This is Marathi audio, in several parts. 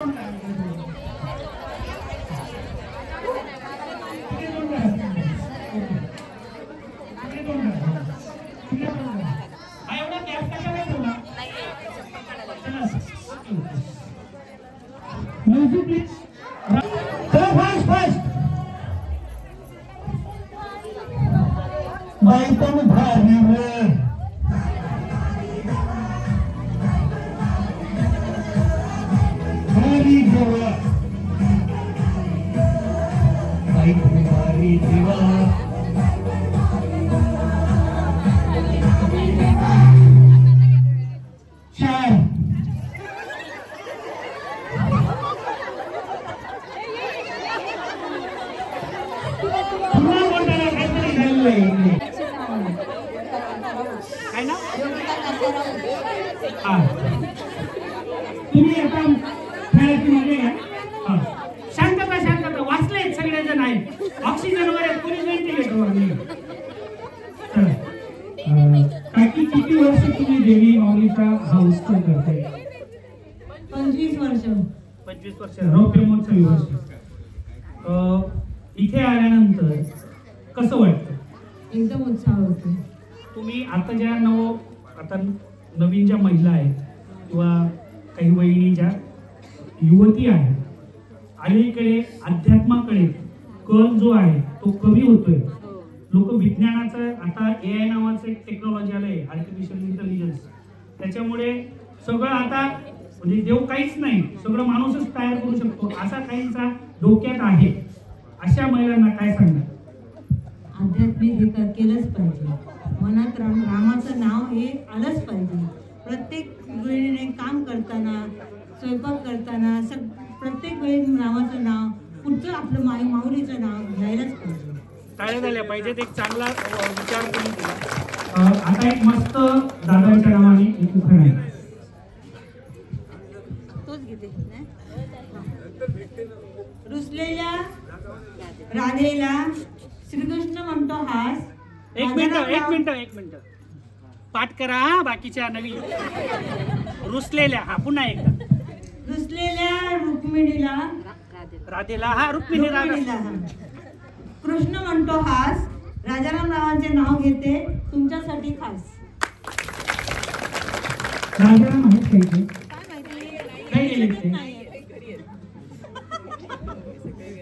Music please. First. Baitan bhari re. Bhari goa. Baitan bhari diwa. तुम्ही आता खेळाची मध्ये घ्या. शांतता वाचलेत सगळेजण आहेत. ऑक्सिजनवर आहेत, कोणी व्हेंटिलेटरवर नाही. काकी किती वर्ष तुम्ही देवी माऊलीचा हा उत्सव करताय? 25 वर्ष. 25 वर्ष. रौप्य महोत्सवी वर्ष. इथे आल्यानंतर कसं वाटतं? एकदम उत्साह होतो. तुम्ही आता ज्या नवीन ज्या महिला आहेत किंवा काही वहिनी ज्या युवती आहेत, अलीकडे अध्यात्माकडे कल जो आहे तो कमी होतोय. लोक विज्ञानाचं आता AI नावाचं एक टेक्नॉलॉजी आलंय, आर्टिफिशियल इंटेलिजन्स. त्याच्यामुळे सगळं आता म्हणजे देव काहीच नाही, सगळं माणूसच तयार करू शकतो असा काहींचा डोक्यात आहे. अशा महिलांना काय सांगणार? आध्यात्मिक हे केलंच पाहिजे. मनात रामाचं नाव हे आलंच पाहिजे. प्रत्येक वेळेने काम करताना, स्वयंपाक करताना प्रत्येक वेळी रामाचं नाव, पुढचं आपलं माऊलीचं नाव घ्यायलाच पाहिजे. टाळ्या झाल्या पाहिजेत. एक चांगला विचार करून केला. आता एक मस्त दादांच्या नावाने एक उखाणा आहे. तोच घेते. रुसलेल्या राधेला श्रीकृष्ण म्हणतो हास. एक मिनिट पाठ करा. बाकीच्या नवीन रुसलेल्या. हा पुन्हा एकदा. रुसलेल्या रुक्मिणीला राधेला रुक्मिणीला कृष्ण म्हणतो हास. राजाराम रावांचे नाव घेते तुमच्यासाठी खास. राजाराम आहेत काही गेले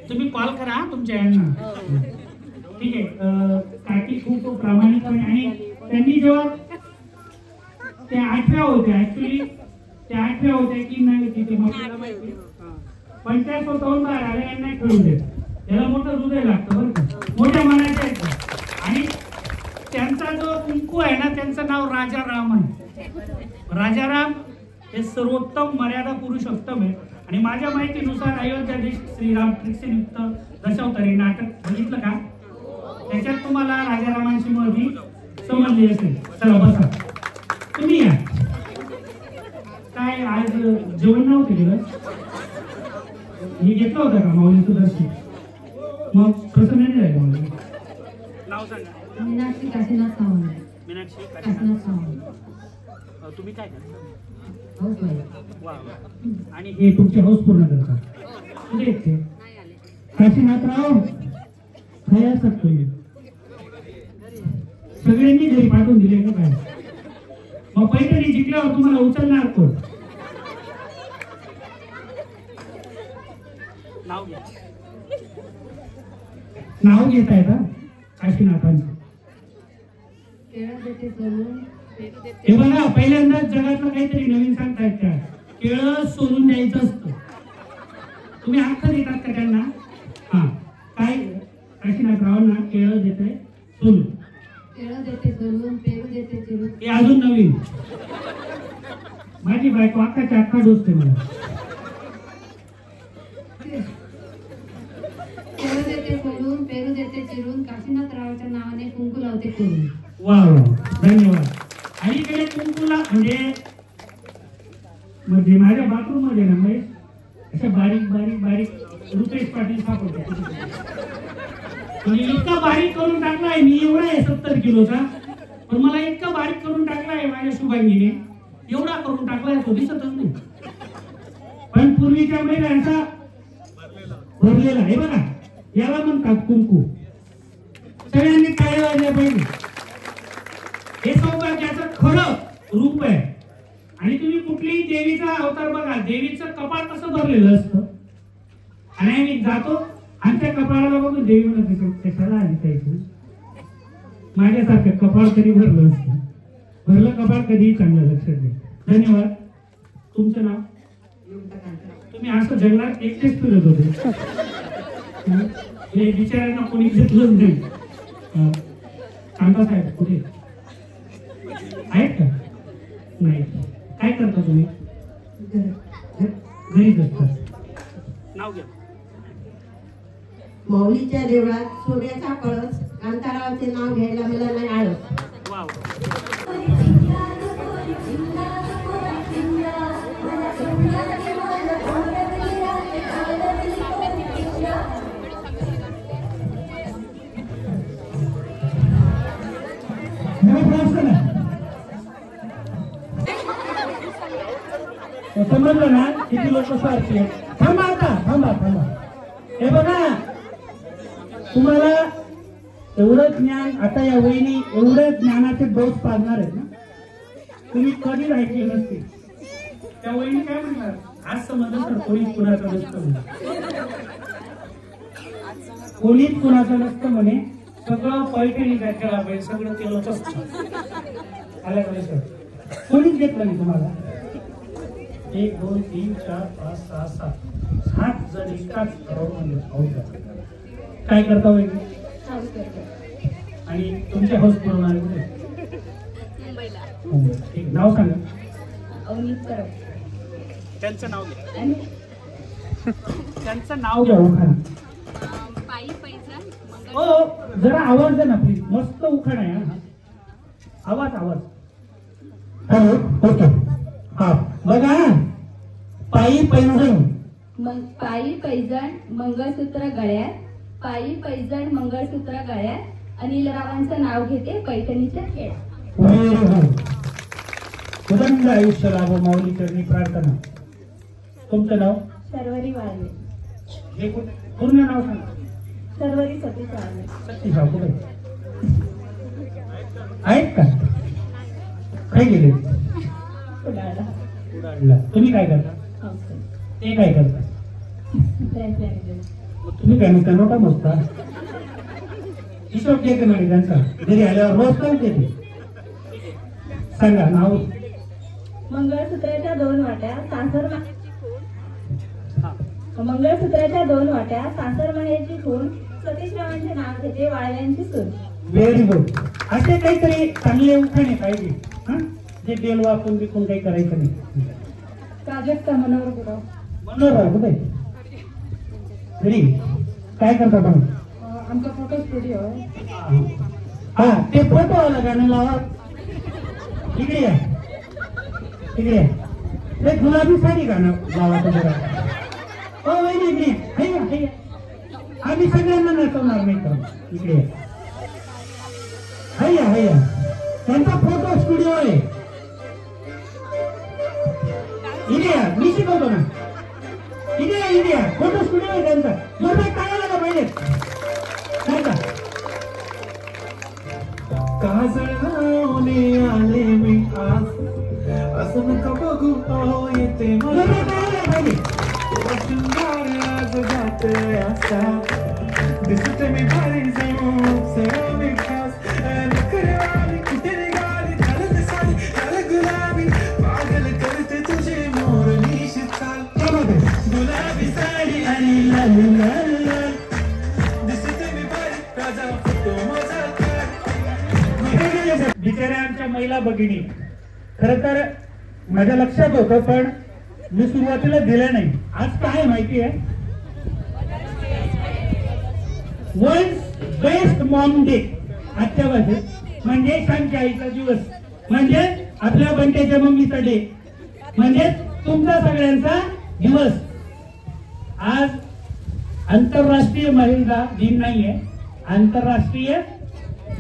तुम्ही कॉल करा तुमच्या यांना. ठीक आहे. काकी खूप प्रामाणिकपणे आणि त्यांनी जेव्हा त्या 8व्या होत्या, ऍक्च्युली त्या 8व्या होत्या की नाही तिथे पण त्या स्वतःहून बाहेर आल्या. यांना खेळू देत. त्याला मोठं हृदय लागतं बरं का, मोठ्या मनाचे आहेत. आणि त्यांचा जो कुंकू आहे ना, त्यांचं नाव राजाराम आहे. राजाराम हे सर्वोत्तम मर्यादा पुरुषोत्तम आहे. आणि माझ्या माहितीनुसार अयोध्याधीश श्रीराम ट्रिक्सीयुक्त दशावतारी नाटक बघितलं का? त्याच्यात तुम्हाला राजारामांची महती समजली असेल. चला बसा. तुम्ही या. काय आज जेवण नव्हते दिलं? हे घेतलं होतं का माऊलीचं दर्शन? मग कसं नाही राहिलं? नाव सांगा. मीनाक्षी काशीनाथ सावंत. मीनाक्षी काशीनाथ सावंत. तुम्ही काय करता? हाऊसवाईफ. वा. आणि हे तुमची हाऊस पूर्ण करतात. कुठे येते? काशीनाथराव काय असतात तुम्ही? सगळ्यांनी घरी पाठवून दिले का काय? मग पैठणी जिंकल्यावर तुम्हाला उचलणार कोण? नाव घेत आहे का काशीनाथांचं? हे बघा, पहिल्यांदाच जगातलं काहीतरी नवीन सांगतायत. त्या केळं सोलून द्यायचं असतं. तुम्ही हक्क देतात का त्यांना? हा. काय काशीनाथरावांना केळं देत आहे सोलून. केळं देते सोलून, पेरू देते चिरून. हे अजून नवीन. माझी बायको अख्खाच्या अख्खा डोसते मला. केळं देते सोलून, पेरू देते चिरून, काशीनाथरावाच्या नावाने कुंकू लावते करून. वा धन्यवाद. अलीकडे कुंकूला म्हणजे माझ्या बाथरूम मध्ये ना म्हणजे अशा बारीक रुपेश पाटील सापडतो. म्हणजे इतका बारीक करून टाकलाय मी. एवढा आहे 70 किलोचा. पण मला इतका बारीक करून टाकलाय माझ्या शुभांगीने. एवढा करून टाकलाय तो दिसतच नाही. पण पूर्वीच्या महिलांचा भरलेला आहे बघा, याला म्हणतात कुंकू. सगळ्यांनी काय वाजल्या पाहिजे. हे सौभाग्याचं खरं रूप आहे. आणि तुम्ही कुठलीही देवीचा अवतार बघा, देवीचं कपाळ कसं भरलेलं असतं. आणि आम्ही जातो आमच्या कपाळाला बघून देवी म्हणत कशाला आली काय तू, माझ्यासारखं कपाळ कधी भरलं असतं. भरलं कपाळ कधीही चांगलं, लक्षात घ्या. धन्यवाद. तुमचं नाव? तुम्ही असं जंगलात एकटेच फिरत होते, हे बिचाऱ्यांना कोणी घेतलंच नाही. कांता साहेब कुठे आहेत का? नाही. काय करता तुम्ही? घरीच असतात. नाव घ्या. माऊलीच्या देवळात सूर्याचा कळस, कांतारावचे नाव घ्यायला मला नाही आळस. समजलं ना किती लोक स्वार्थी आहेत. थांबा आता, थांबा थांबा. हे बघा, तुम्हाला एवढं ज्ञान, आता या वहिनी एवढं ज्ञानाचे डोस पाजणार आहेत ना, तुम्ही कधीच ऐकले नसते. त्या वहिनी काय म्हणणार, आज समजलं तर कोणीच कुणाचं नसतं, कोणीच कुणाचं नसतं म्हणे. सगळं पैठणी काय केला पाहिजे, सगळं केलं असतं. आल्या का? कोणीच घेतलं नाही तुम्हाला. 1 2 3 4 5 6 7 जण एकाच म्हणजे काय करता वहिनी? आणि तुमच्या हाऊस पुरवणारे कुठे? मुंबईला. ठीक, नाव सांगा. अवनीत करप. त्यांचं नाव घ्या. त्यांचं नाव घ्या. उखाणा. पायी पैजण हो, जरा आवाज द्या ना प्लीज. मस्त उखाणा आहे. आवाज आवाज. Hello, okay. हा बघा, पायी पैजण पायी पैजण मंगळसूत्र गळ्यात, पायी पैजण मंगळसूत्र गळ्यात, अनिल रावांचं नाव घेते पैठणीच्या खेळात. उदंड आयुष्य लाभो माऊली चरणी प्रार्थना. तुमचं नाव? शर्वरी वाळवे. हे पूर्ण नाव सांगा. शर्वरी सतीश वाळवे. सतीश कुठे आहेत का? काय गेले? उडाडला. तुम्ही काय करता? ते काय करता? तुम्ही काय म्हणता? नोटा मोजता? हिशोब घेते म्हणे त्यांचा, घरी आल्यावर रोज काय देते? सांगा नाव. मंगळसूत्राच्या 2 वाट्या सासर मंगळसूत्राच्या 2 वाट्या सासर माहेरची खून, सतीश रावांचे नाव घेते वाळव्यांची सून. Very good. असे काहीतरी चांगले उखाणे पाहिजे, जे बेल वापरून विकून काही करायचं नाही. प्राजक्ता मनोहर गुरव. मनोहर कुठे? घरी. काय करता पण? आमचा फोटो स्टुडिओ आहे. हा, ते फोटो आला गाणं लावा. इकडे या, इकडे या. ते गुलाबी साडी गाणं लावा तुम्हाला. हो वहिनी इकडे या. आम्ही सगळ्यांना नसवणार नाही तर इकडे या. हैया. त्यांचा फोटो स्टुडिओ आहे. इकडे या, मी शिकवतो ना. इकडे या, फोटो स्टुडिओ आहे त्यांचा. जोरदार टाळ्या लागा पाहिजे. काजळावणे आले मी आज, असं नका बघू येते आज जाते असा, दिसते मी भारी जाऊ सगळं मी खास, नखरेवाली कुठे निघाली घालत साडी लाल गुलाबी, पागल करते तुझे मोरनीशी चाल, गुलाबी साडी आणि लाल लाल, दिसते मी भारी राजा फोटो माझा. बिचाऱ्या आमच्या महिला भगिनी, खर तर माझ्या लक्षात होतं पण मी सुरुवातीला दिलं नाही. आज काय माहिती आहे? World best Maugham day. आजच्या भाषेत म्हणजे शांती आईचा दिवस, म्हणजे आपल्या बंटेच्या मम्मीचा डे, म्हणजे तुमचा सगळ्यांचा दिवस. आज आंतरराष्ट्रीय महिला दिन नाहीये, आंतरराष्ट्रीय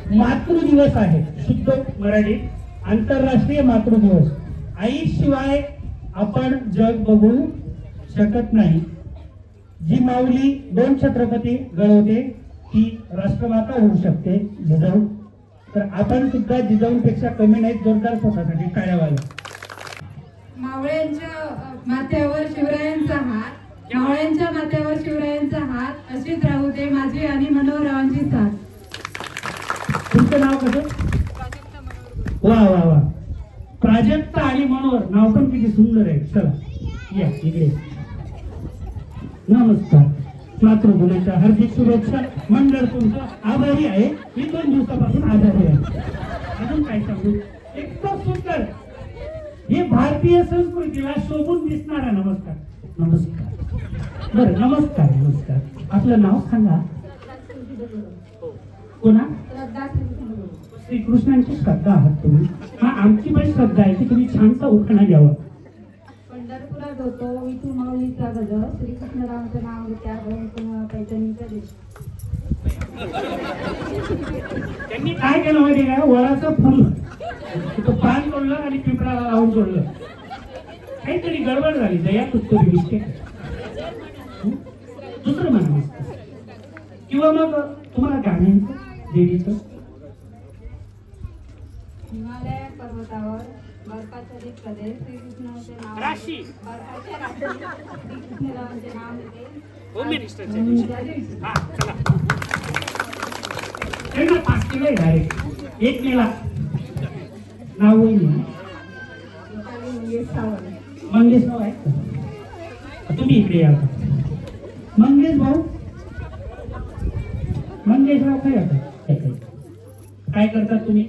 मातृदिवस आहे. शुद्ध मराठीत आंतरराष्ट्रीय मातृदिवस. आईशिवाय आपण जग बघू शकत नाही. जी माऊली 2 छत्रपती घडवते ती राष्ट्रमाता होऊ शकते जिजाऊ. तर आपण सुद्धा जिजाऊपेक्षा कमी नाहीत. जोरदार स्वतःसाठी टाळ्या वाजवा. मावळ्यांच्या माथ्यावर शिवरायांचा हात, मावळ्यांच्या माथ्यावर शिवरायांचा हात, अशीच राहू दे माझी आणि मनोहररावांची साथ. तुमचं नाव कसं? वा वा वा, प्राजक्ता आणि मनोहर. नाव पण किती सुंदर आहे. चला या इकडे. नमस्कार. मातृभूमीच्या हार्दिक शुभेच्छा. मंडळ तुमचं आभारी आहे. मी 2 दिवसापासून आभारी आहे. अजून काय सांगू? एकदम सुंदर हे भारतीय संस्कृतीला शोभून दिसणारा नमस्कार. नमस्कार. बरं, नमस्कार नमस्कार. आपलं नाव सांगा. कोणा? श्रीकृष्णांची श्रद्धा आहात तुम्ही. हा, आमची पण श्रद्धा आहे की तुम्ही छानसा उखाणा घ्यावा. पंढरपुरात होतो विठू माऊलीचा गज, श्रीकृष्णरावांचं नाव त्या पैठणीच्या देश. त्यांनी काय केलं माहिती का? वळाचं फुल पान तोडलं आणि पिंपळाला लावून सोडलं. काहीतरी गडबड झाली. दया कुठतरी मिस्टेक. दुसरं म्हणा. किंवा मग तुम्हाला गाण्यांचं देवीचं. हिमालय पर्वतावर बर्फाच्छादित प्रदेश, श्रीकृष्णाचे नाव राशी. बर्फाच्या राशी, श्रीकृष्णरावांचे नाव घेते होम मिनिस्टरच्या दिवशी. हा, चला. त्यांना 5 किलो डायरेक्ट 1 मेला. नाव होईल मंगेश भाऊ आहे का? तुम्ही इकडे या. मंगेश भाऊ, मंगेश भाऊ काय आता काय करतात तुम्ही?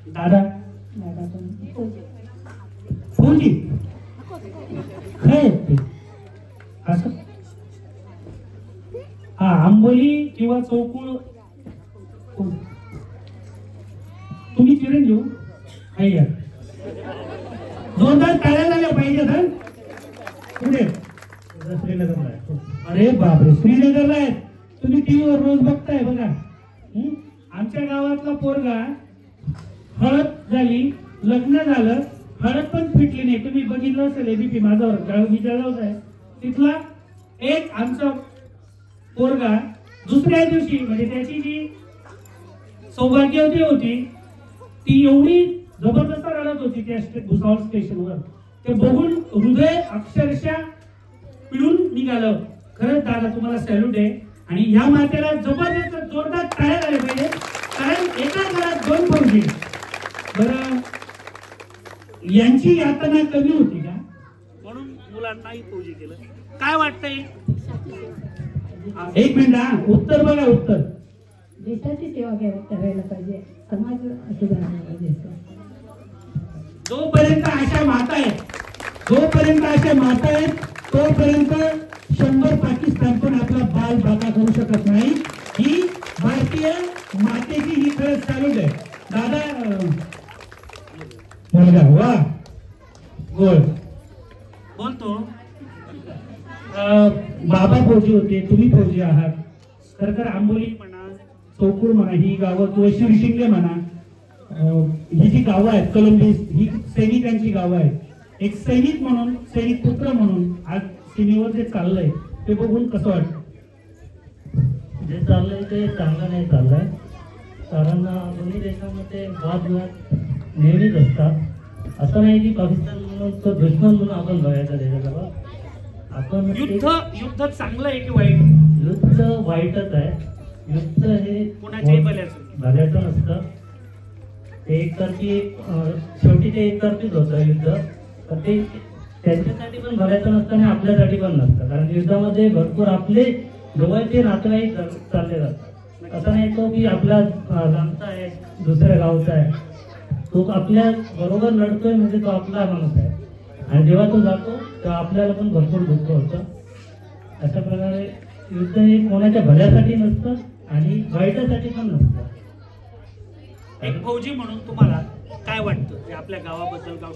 दादा फौजी काय ते असं? हा, आंबोली किंवा चौकुळ. तुम्ही चिरंजीव अय्या. जोरदार टाळ्या झाल्या पाहिजे. तर पुढे श्रीनगरला आहे. अरे बापरे, श्रीनगरला आहे. तुम्ही टीव्हीवर रोज बघताय बघा. आमच्या गावातला पोरगा हळद झाली, लग्न झालं, हळद पण फिटली नाही. तुम्ही बघितलं असेल एबीपी माझ्यावर गावी जळगाव आहे. तिथला एक आमचा पोरगा दुसऱ्या दिवशी म्हणजे त्याची जी सौभाग्यवती होती ती एवढी जबरदस्त रडत होती त्या भुसावळ स्टेशनवर. ते बघून हृदय अक्षरशः पिळून निघालं. खरंच दादा तुम्हाला सॅल्यूट आहे. आणि ह्या मातेला जबरदस्त जोरदार टाळ्या झाल्या पाहिजे. कारण एका घरात 2 फौजी. बरं, यांची यातना कमी होती का म्हणून मुलांनाही फौजी केलं? काय वाटतंय? 1 मिनिट. हा, उत्तर बघा. उत्तर. देशाची सेवा करायला पाहिजे, समाज सुधारला पाहिजे. जोपर्यंत अशा माता आहेत, तोपर्यंत 100 पाकिस्तान पण आपला बाल बाका करू शकत नाही. ही भारतीय मातेची ही खरंच चालू आहे. दादा मुलगा वा गोळ बोलतो. बाबा फौजी होते, तुम्ही फौजी आहात. तर आंबोली म्हणा, चौकुळ म्हणा, ही गावं किंवा शिरशिंगे म्हणा, ही जी गावं आहेत कलंबी, ही सैनिकांची गावं आहेत. एक सैनिक म्हणून, सैनिक पुत्र म्हणून आज सीमेवर जे चाललंय ते बघून कसं वाटतं? जे चाललंय ते चांगलं नाही चाललंय. कारण दोन्ही देशांमध्ये वादविवाद नेहमीच असतात. असं नाही की पाकिस्तान म्हणून तो दुश्मन म्हणून आपण बघायचा देशाला. आपण युद्ध चांगलं आहे की वाईट? युद्ध वाईटच आहे. युद्ध हे कोणाच्याही भल्याचं नसतं. ते एकतर्फी शेवटी ते एकतर्फीच होतं युद्ध. तर ते त्यांच्यासाठी पण भल्याचं नसतं आणि आपल्यासाठी पण नसतं. कारण युद्धामध्ये भरपूर आपले जवळचे नातेवाईक चालले जातात. असं नाही तो की आपला लांबचा आहे, दुसऱ्या गावचा आहे, तो आपल्या बरोबर लढतोय म्हणजे तो आपला माणूस आहे. आणि जेव्हा तो जातो तेव्हा आपल्याला पण भरपूर दुःख होतं. अशा प्रकारे युद्ध हे कोणाच्या भल्यासाठी नसतं आणि वाईटासाठी पण नसतं. एक फौजी म्हणून तुम्हाला काय वाटतं आपल्या गावाबद्दल? गाव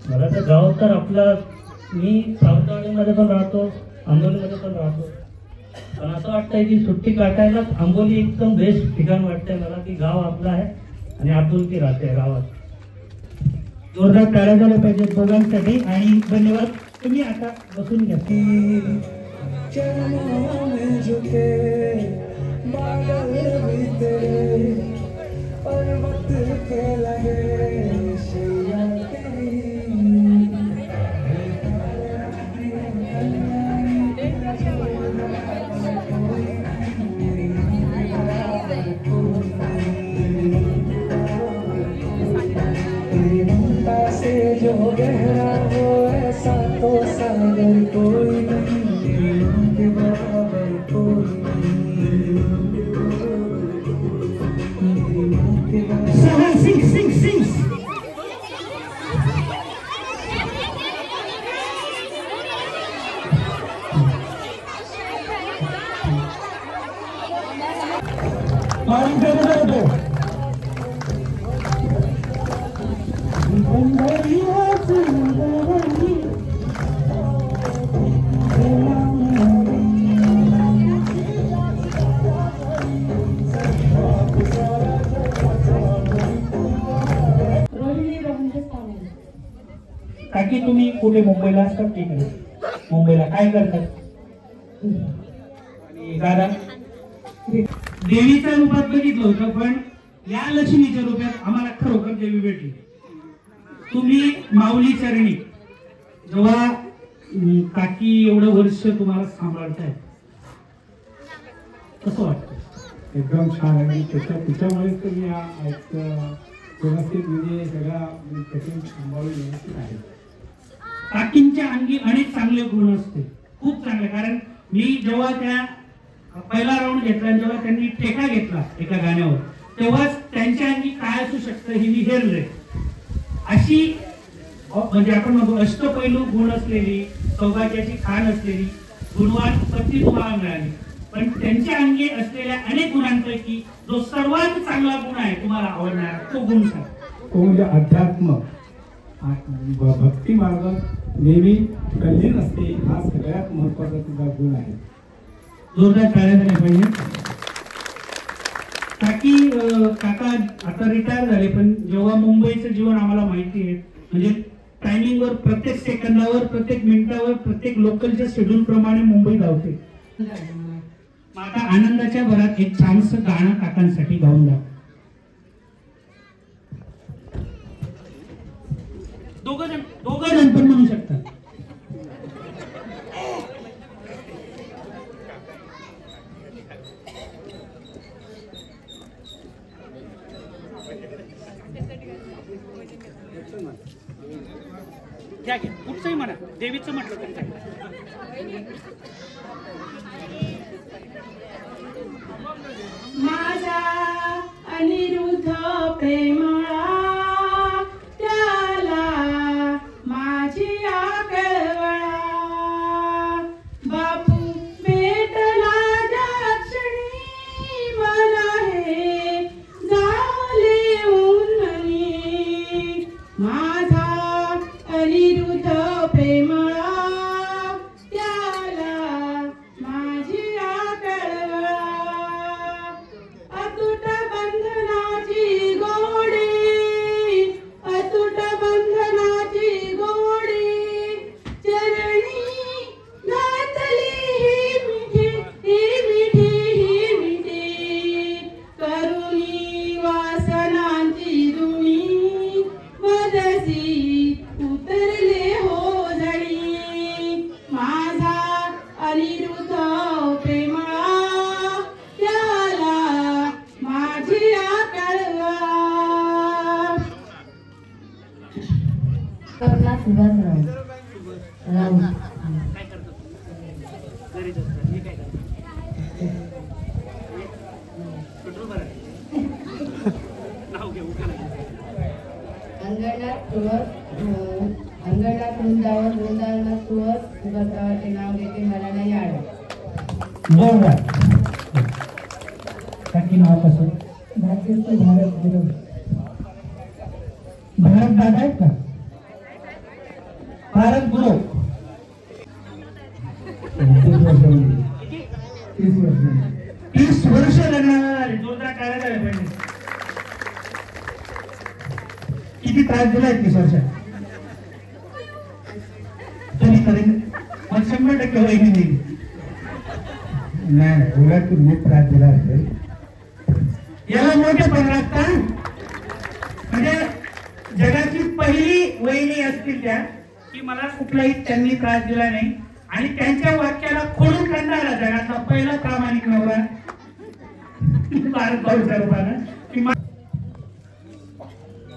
मला तर गाव तर आपला, मी सावंतवाडीमध्ये पण राहतो, आंबोलीमध्ये पण राहतो. पण असं वाटतंय की सुट्टी काटायला आंबोली एकदम बेस्ट ठिकाण वाटतंय मला. की गाव आपलं आहे आणि आपुलकी राहते गावात. जोरदार टाळ्या झाल्या पाहिजे दोघांसाठी आणि धन्यवाद. तुम्ही आता बसून घ्या. से जो गहरा हो ऐसा तो सागर कोई नहीं, के बराबर कोई नहीं. सिंग काकी तुम्ही कुठे मुंबईला असतात की नाही? मुंबईला काय करतात? आणि दादा देवीच्या रूपात बघितलं होतं, पण या लक्ष्मीच्या रूपात आम्हाला खरोखर देवी भेटली. तुम्ही माऊली चरणी जेव्हा काकी एवढं वर्ष तुम्हाला सांभाळताय कसं वाटतं? एकदम छान आहे. त्याच्यामुळेच तर मी व्यवस्थित म्हणजे सगळा कठीण सांभाळून व्यवस्थित आहे. काकींच्या अंगी अनेक चांगले गुण असते, खूप चांगले. कारण मी जेव्हा त्या पहिला राऊंड घेतला आणि जेव्हा त्यांनी ठेका घेतला एका गाण्यावर, तेव्हाच त्यांच्या अंगी काय असू शकतं हे मी हेरले. अशी म्हणजे आपण म्हणतो अष्टपैलू गुण असलेली, सौभाग्याची खाण असलेली गुणवान पत्नी तुम्हाला मिळाली. पण त्यांच्या अंगी असलेल्या अनेक गुणांपैकी जो सर्वात चांगला गुण आहे तुम्हाला आवडणारा तो गुण सांग. तो म्हणजे अध्यात्म. भक्ती मार्गात नेहमी कल्लीन असते, हा सगळ्यात महत्वाचा तुझा गुण आहे. जोरदार टाळ्या झाल्या पाहिजे. काकी काका आता रिटायर झाले, पण जेव्हा मुंबईचं जीवन आम्हाला माहिती आहे, म्हणजे टायमिंगवर प्रत्येक सेकंदावर, प्रत्येक मिनिटावर, प्रत्येक लोकलच्या शेड्यूल प्रमाणे मुंबई धावते. आता आनंदाच्या भरात एक छानसं गाणं काकांसाठी गाऊन द्या. दोघं जण पण म्हणू शकतात. कुठचंही म्हणा, देवीचं म्हटलं तरी काय. माझा अनिरुद्ध प्रेमळा त्याला माझी कळवळा, बापू भेटला जाक्षणी मला हे झाले उन्हाळी. माझा अनिरुद्ध प्रेमळा त्याला माझी कळवळा, अतुट बंधनाची गोडी, अतुट बंधनाची गोडी, चरणी घातली ही मिठी, ही मिठी, ही मिठी, करुणी वासनांची जुनी वदसी उतरले हो जणी. माझा अनिरुद्ध प्रेमळा त्याला माझी कळवा. करुणा सुभाषराव राऊत. काय करतात? घरीच असतात. हे काय करतात? पेट्रोल भरायला. नाव घेऊ का नाही? अंगणात वृंदावन, वृंदावनात तुळस, सुगंधावरचे नाव घेते मला नाही आड. जोरदार. काकी नाव कसं? भाग्यश्री भारत गुरु. भारत दादा आहेत का? भारत गुरु. 30 वर्ष लग्नाला झाले. जोरदार टाळ्या झाल्या पाहिजे. किती किती त्रास दिला 21 वर्षात तरी करेन मग 100% वहिनी देईल. नाही तुला तुम्ही त्रास दिला असेल याला मोठेपण लागतं. म्हणजे जगाची पहिली वहिनी असतील त्या की मला कुठलाही त्यांनी त्रास दिला नाही आणि त्यांच्या वाक्याला खोडून काढणारा जगातला पहिला प्रामाणिक नवरा भारत भाऊच्या रूपानं.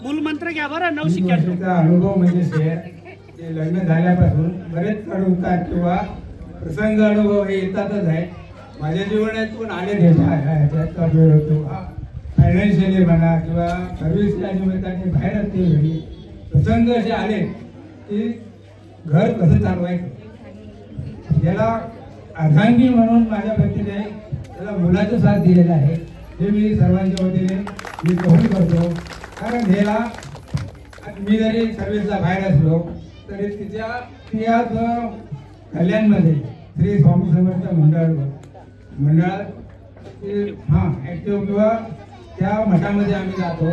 मूल मंत्र घ्या बरं. 9 शिक्क्याचा अनुभव म्हणजे शेअर ते लग्न झाल्यापासून बरेच चढ उतार किंवा प्रसंग अनुभव हे येतातच आहे. माझ्या जीवनातून आले ह्याच्यात वेळ होतो फायनान्शियली म्हणा किंवा सर्व्हिसच्या निमित्ताने बाहेर असते वेळी प्रसंग असे आले की घर कसं चालवायचं याला अर्धांगी म्हणून माझ्या व्यक्तीने त्याला मुलाचा साथ दिलेला आहे. हे मी सर्वांच्या वतीने मी कबूल करतो. कारण ह्याला मी जरी सर्व्हिसला बाहेर असलो तरी तिच्या कल्याणमध्ये श्री स्वामी समर्थ मंडळात ॲक्टिव्ह किंवा त्या मठामध्ये आम्ही जातो.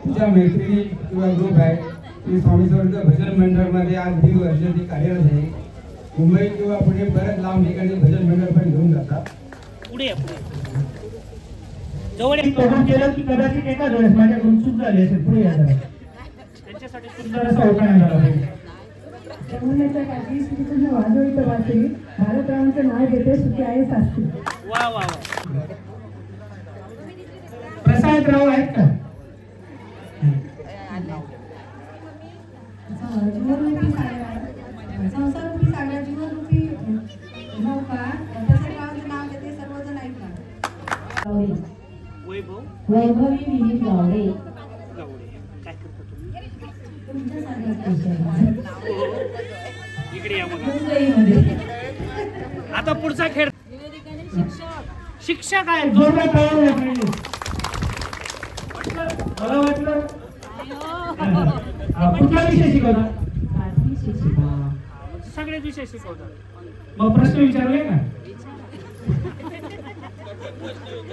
तिच्या मैत्रिणी किंवा ग्रुप आहे ती स्वामी समर्थ भजन मंडळमध्ये आज 20 वर्ष ती कार्यरत आहे. मुंबई किंवा पुणे बऱ्याच लांब ठिकाणी भजन मंडळ पण घेऊन जातात. पुढे जवळ केलं की कदाचित एका वेळेस माझ्याकडून चूक झाली असेल. पुढे या जरा त्यांच्यासाठी सुंदर असा उखाणा झाला पाहिजे. यमुनेच्या काठी श्रीकृष्ण वाजवित वाचे भारतरावांचं नाव घेते सुखी आहे सासरी. वा वा वा. प्रसादराव आहेत का? जीवनरूपी सागर संसाररूपी सागर जीवनरूपी नौका दशरथावांचं नाव घेते सर्वजण ऐकणार. वैभवी विनीत गावडे काय करता तुम्ही? इकडे या मग. आता पुढचा खेळ शिक्षक आहे. जोरदार टाळ्या पाहिजे. मला वाटलं कुठला विषय शिकवता? सगळेच विषय शिकवतात. मग प्रश्न विचारले का?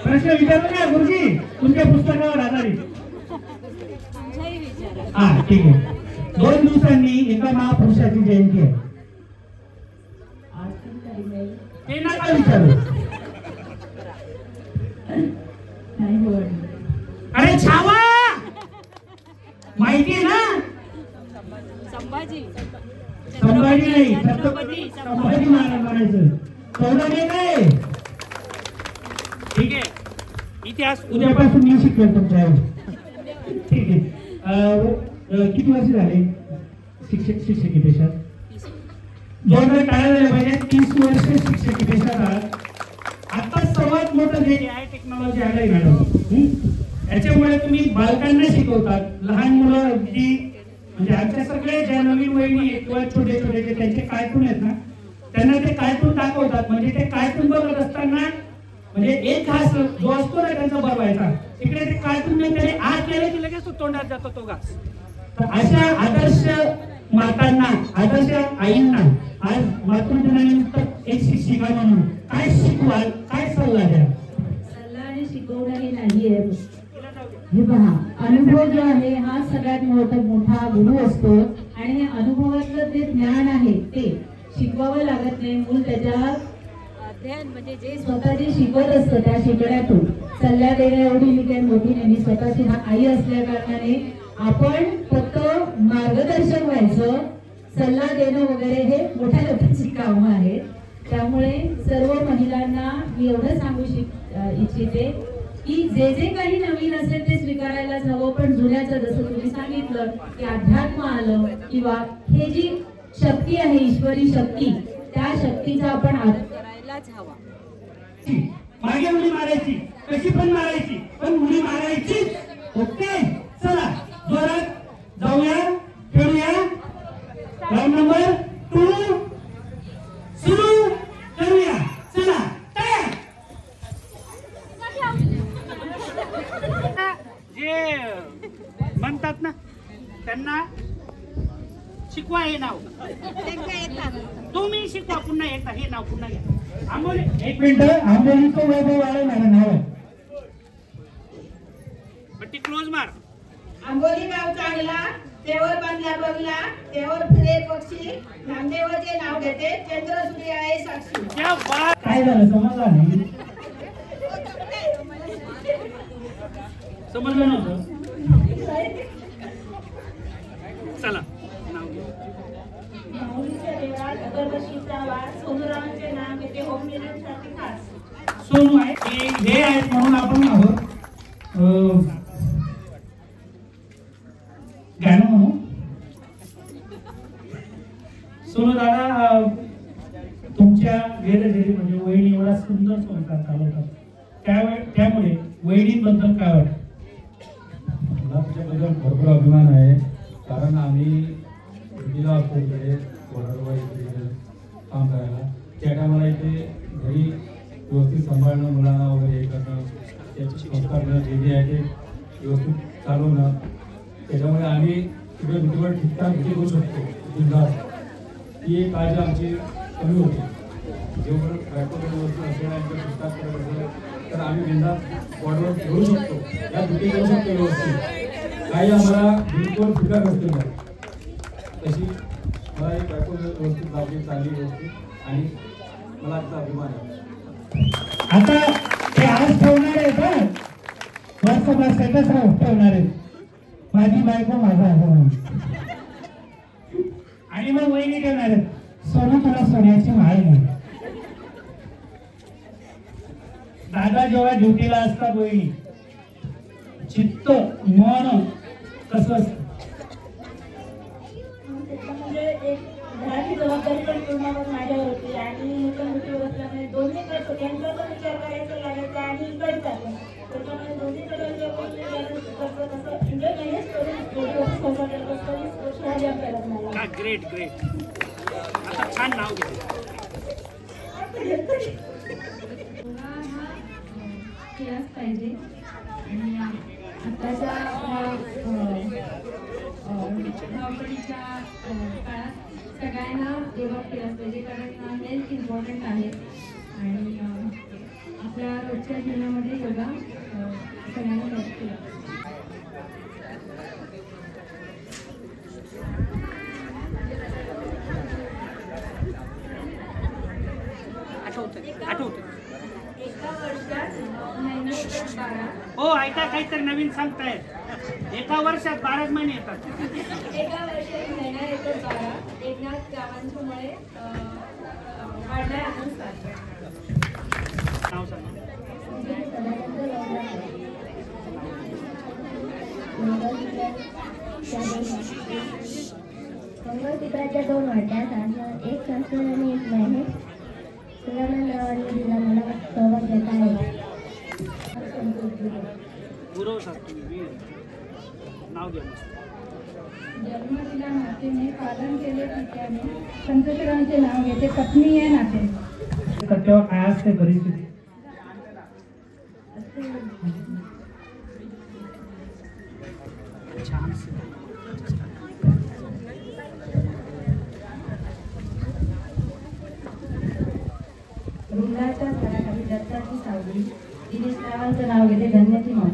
प्रश्न विचारले का गुरुजी तुमच्या पुस्तकावर आधारित? हा ठीक आहे. 2 दिवसांनी एका महापुरुषाची जयंती आहे. ते नका विचारू. अरे छावा माहिती आहे ना? संभाजी नाही छत्रपती संभाजी महाराज म्हणायचं. 14 काय ठीक आहे. इतिहास उद्यापासून मी शिकवेल तुमच्या. ठीक आहे. किती वर्ष झाले शिक्षकी पेशात? जोरदार टाळ्या झाल्या पाहिजे. 30 वर्ष शिक्षकी पेशात आहात. आता सर्वात मोठं जे आहे टेक्नॉलॉजी आलंय मॅडम. याच्यामुळे तुम्ही बालकांना शिकवतात. लहान मुलं अगदी म्हणजे आमच्या सगळे ज्या नवीन वहिनी किंवा छोटे छोटे जे त्यांचे कार्टून आहेत ना त्यांना ते कार्टून दाखवतात. म्हणजे ते कार्टून बघत असताना म्हणजे एक घास जो असतो ना त्यांचा बनवायचा तिकडे ते कार्टून त्याने आत केले की लगेच तोंडात जातो तो घास. तर अशा आदर्श मातांना आदर्श आईंना आज मातृदिनानिमित्त एक शिक्षिका म्हणून काय शिकवाल, काय सल्ला द्या? सल्ला आणि शिकवणारी नाहीये. हे पहा, अनुभव जो आहे हा सगळ्यात मोठा गुरु असतो आणि अनुभवातलं जे ज्ञान आहे ते शिकवावं लागत नाही. मूल त्याच्या अध्ययन म्हणजे जे स्वतः जे शिकवत असतं त्या शिकण्यातून सल्ला देण्या एवढी मी काही मोठी नाही. मी स्वतः सुद्धा आई असल्या कारणाने आपण फक्त मार्गदर्शक व्हायचं, सल्ला देणं वगैरे हे मोठ्या लोकांची कामं आहेत. त्यामुळे सर्व महिलांना मी एवढं सांगू इच्छिते की जे जे काही नवीन असेल ते स्वीकारायलाच हवं. पण जुन्याचं जसं तुम्ही सांगितलं की अध्यात्म आलं किंवा हे जी शक्ती आहे ईश्वरी शक्ती त्या शक्तीचा आपण आदर करायलाच हवा. मागे उडी मारायची, कशी पण मारायची, पण उडी मारायची. ओके चला जोरात जाऊया, खेळूया. राऊंड नंबर 2 सुरू करूया. चला तयार. जे म्हणतात ना त्यांना शिकवा हे नाव तुम्ही शिकवा. पुन्हा एकदा हे नाव पुन्हा घ्या. आंबोली. एक मिनिट. आंबोलीचं वैभव वाढव माझं नाव आहे. बट्टी क्लोज मार. आंबोली गाव चांगला जेवर बांधला बंगला तेवर फिरे पक्षी नामदेवाचे नाव घेते चंद्र सूर्य आहे साक्षी. काय झालं समजलं नाही? समजलं नव्हतं. चला सोनू आहे हे आहेत म्हणून आपण आहोत गाणं म्हणू. सोनू दादा तुमच्या गेरजेरी म्हणजे वहिनी एवढा सुंदर संसार चालवतात त्यामुळे वहिनींबद्दल काय वाटतं? मला त्याच्याबद्दल भरपूर अभिमान आहे कारण आम्ही दिला असतो इकडे बॉर्डरवर इकडे काम करायला त्या टायमाला इथे घरी व्यवस्थित सांभाळणं मुलांना वगैरे हे करणं त्याची संस्कार जे जे आहे ते व्यवस्थित चालवणं त्याच्यामुळे आम्ही तिकडे कुठे ठिकठाक कुठे करू शकतो बिनधास्त. ती एक काळजी आमची कमी होती. जेवढं बायकोकडे व्यवस्थित असेल आणि ठिकठाक करत असेल तर आम्ही बिनधास्त बॉर्डरवर घेऊ शकतो या दुटी करू शकतो व्यवस्थित. काही आम्हाला बिलकुल फिकर नसते नाही तशी मला एक बायको व्यवस्थित लावली चालली व्यवस्थित आणि मला त्याचा अभिमान आहे. आता ते आज ठेवणार आहे का वर्षभर सेटच ठेवणार आहे माझी बायको माझा अभिमान आणि मग वहिनी ठेवणार आहे सोनं तुला सोन्याची माळ नाही. दादा जेव्हा ड्युटीला असतात वहिनी चित्त मन कसं असतं? म्हणजे एक घराची जबाबदारी पण पूर्ण माझ्यावर होती आणि मी पण ड्युटीवर असल्यामुळे दोन्हीकडे त्यांचा पण विचार करायचा लागायचा आणि इकडचा पण त्याच्यामुळे दोन्हीकडे असं एन्जॉय मॅनेज करून ड्युटीवर संसार करत असताना आपल्याला मला ग्रेट ग्रेट. आता छान नाव केलाच पाहिजे आणि आताच्या धावपळीच्या काळात सगळ्यांना योगा केलाच पाहिजे कारण हेल्थ इम्पॉर्टंट आहे आणि आपल्या रोजच्या जीवनामध्ये योगा सगळ्यांना मदत केला. एका वर्षात महिने येतात 12. हो ऐका काहीतरी नवीन सांगतायत. एका वर्षात 12 महिने येतात. एका वर्षात महिना येतात 12. एकनाथ गावांच्यामुळे वाढलाय आनंद साजरा. नाव सांगा. मंगळसूत्राच्या 2 वाट्या एक संस्कार आणि एक महिने सदानंद नावाने दिला मला सहभाग देत आहे. गुरु तुम्ही नाव घ्या. जन्म दिला मातेने पालन केले पित्याने संतश्रांचे नाव घेते पत्नी आहे नाते. तर तेव्हा काय असते परिस्थिती? छान. रुंदाच्या झाडाखाली दत्ताची सावली दिनेश रावांचं नाव घेते धन्याची माळ.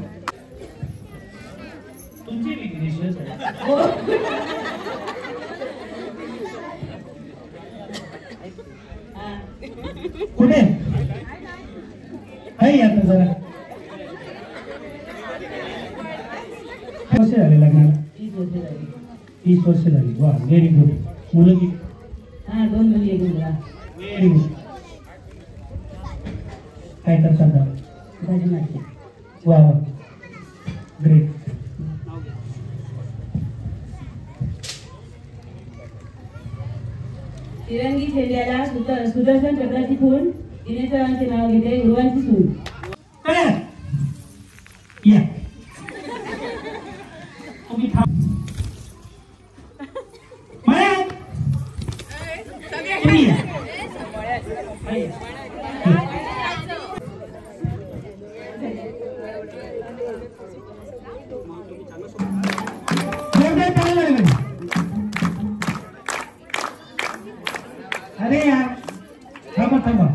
तुमची विघ्नेश्वर कुठे आहे आता जरा वर्ष झाले लग्नाला? 30 वर्ष झाली. वा व्हेरी गुड. मुलं किती? 2 मुली एक मुलगा. Very good. काय करतात दादा? भाजी मारते. वा वा ग्रेट. तिरंगी खेळल्याला सुदर्शन चक्राची खून दिनेश रावांचे नाव घेते उर्वांची सून. या तुम्ही अरे यार थांबा थांबा.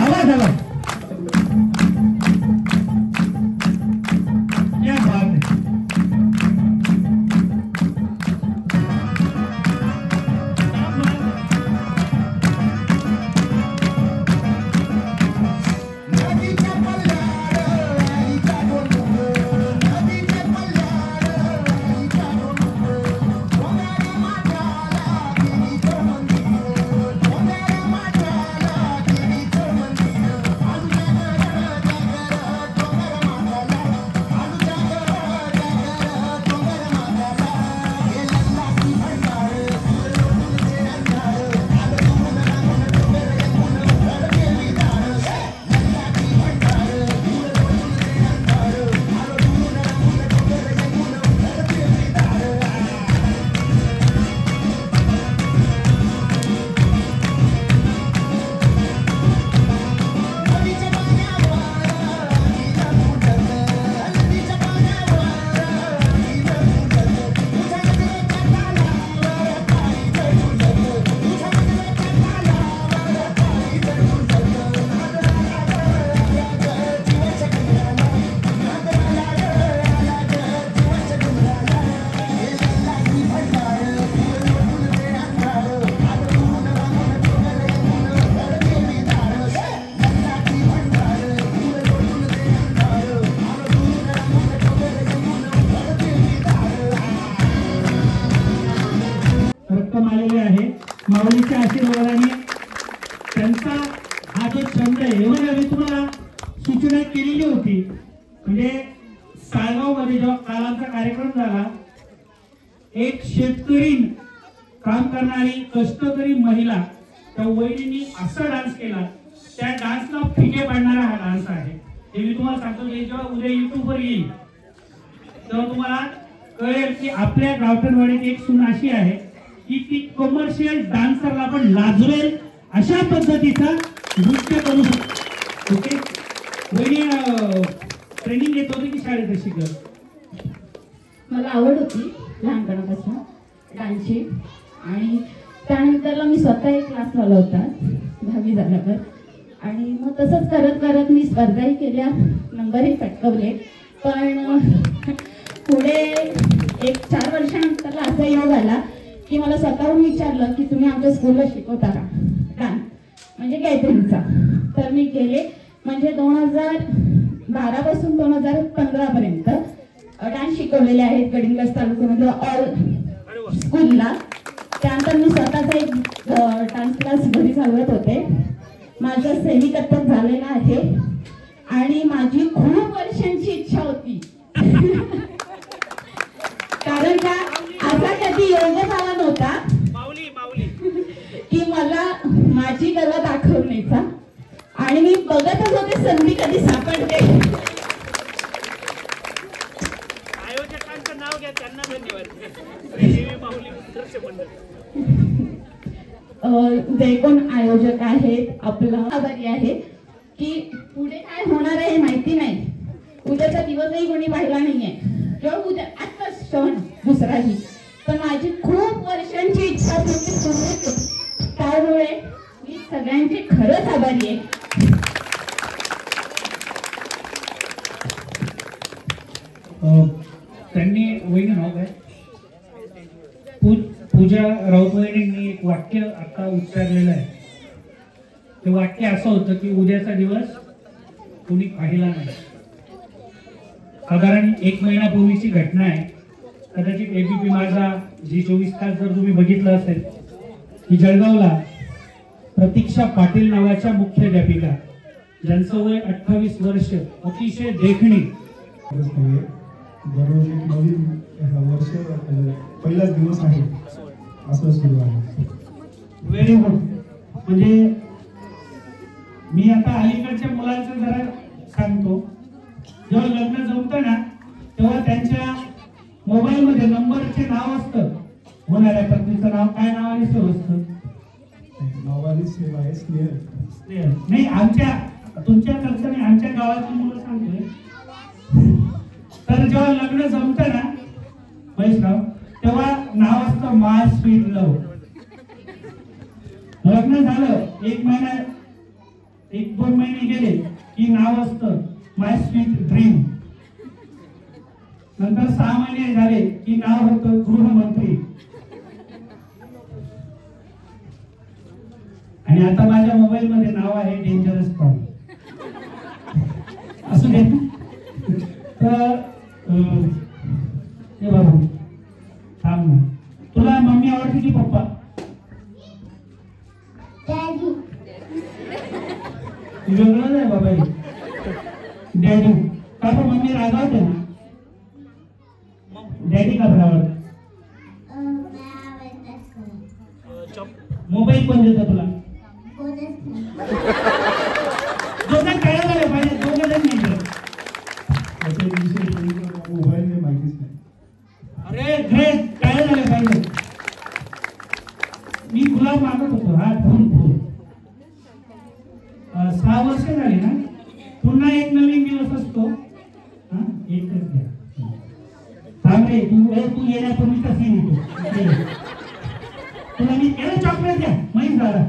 आवाज आला. क्या बात है. माऊलीच्या आशीर्वादाने त्यांचा हा जो छंद आहे, एवढ्या मी तुम्हाला सूचना केलेली होती. म्हणजे साळगाव मध्ये जेव्हा कालांचा कार्यक्रम झाला, एक शेतकरी काम करणारी कष्टकरी महिला त्या वहिनींनी असा डान्स केला, त्या डान्सला फिके पाडणारा हा डान्स आहे. हे मी तुम्हाला सांगतो की जेव्हा उद्या युट्यूबवर येईल तेव्हा तुम्हाला कळेल की आपल्या गावठणवाडीत एक सून अशी आहे की ती कमर्शियल डान्सरला पण लाजवेल अशा पद्धतीचा नृत्य करू शकतो. ओके, वहिनी ट्रेनिंग घेत होती की शाळेत शिकत? मला आवड होती लहानपणापासून डान्सची, आणि त्यानंतरला मी स्वतः एक क्लास लावला होता 10वी झाल्यावर, आणि मग तसंच करत करत मी स्पर्धाही केल्या, नंबरही पटकवले. पण पुढे एक 4 वर्षानंतरला असा योग आला की मला स्वतःहून विचारलं की तुम्ही आमच्या स्कूलला शिकवता का डान्स, म्हणजे गॅदरिंगचा. तर मी गेले, म्हणजे 2012 पासून 2015 पर्यंत डान्स शिकवलेले आहेत गडिंग्लज तालुक्यामध्ये ऑल स्कूलला. त्यानंतर मी स्वतःचा एक डान्स क्लास घरी चालवत होते. माझा सेमी कथ्थक झालेला आहे आणि माझी खूप वर्षांची इच्छा होती कारण का असा कधी योग झाला नव्हता की मला माझी कला दाखवण्याचा, आणि मी बघतच होते संधी कधी सापडते. आयोजकांचं नाव घ्या, त्यांना धन्यवाद. जे कोण आयोजक आहेत आपला आभारी आहे की पुढे काय होणार आहे माहिती नाही, उद्याचा दिवसही कोणी पाहिला नाहीये किंवा उद्या आत्ताच क्षण दुसराही, पण माझी खूप वर्षांची इच्छा होती. त्यामुळे मी सगळ्यांचे खरंच आभारी आहे. त्यांनी वहिनी नाव काय, पूजा राऊत वहिनींनी एक वाक्य आता उच्चारलेलं आहे. ते वाक्य असं होतं की उद्याचा दिवस कोणी पाहिला नाही. साधारण 1 महिन्यापूर्वीची घटना आहे. कदाचित एबीपी माझा G24 तास जर तुम्ही बघितलं असेल की जळगावला प्रतीक्षा पाटील नावाच्या मुख्याध्यापिका, ज्यांचं वय 28 वर्ष, अतिशय देखणी, दररोज एक नवीन वर्ष पहिलाच दिवस आहे असं सुरू आहे. Very good. म्हणजे मी आता अलीकडच्या मुलांचं जरा सांगतो. जेव्हा लग्न जमतं ना तेव्हा त्यांच्या मोबाईल मध्ये नंबरचे नाव असतं, होणाऱ्या पत्नीचं नाव, काय नावाने सुरू असतं? नावाने सेवा आहे, स्नेहल. नाही, आमच्या तुमच्याकडचं नाही, आमच्या गावातील मुलं सांगतोय. तर जेव्हा लग्न जमतं ना महेशराव, तेव्हा नाव असतं माय स्वीट लव्ह. लग्न झालं 1-2 महिने गेले की नाव असतं माय स्वीट ड्रीम. नंतर 6 महिने झाले की नाव होतं गृहमंत्री. आणि आता माझ्या मोबाईल मध्ये नाव आहे डेंजरस कॉल. असू दे. तर हे बाबू थांब ना, तुला मम्मी आवडते की पप्पा? वेगळंच आहे बाबा हे. डॅडी का? पण मम्मी रागावते ना. डॅडी का बरं आवडतं? मोबाईल कोण देतो तुला? दोघं कळलं झालं पाहिजे, दोघं जण नाही. मोबाईल हे माहितीच नाही. अरे ग्रेट, काय झालं पाहिजे. मी गुलाब मागत होतो. हा फुल 6 वर्ष झाली ना, पुन्हा एक नवीन दिवस असतो. हा एकच घ्या. थांब रे, तू येण्यापूर्वी कशी येतो तुला मी केलं चॉकलेट द्या माहीत झाला.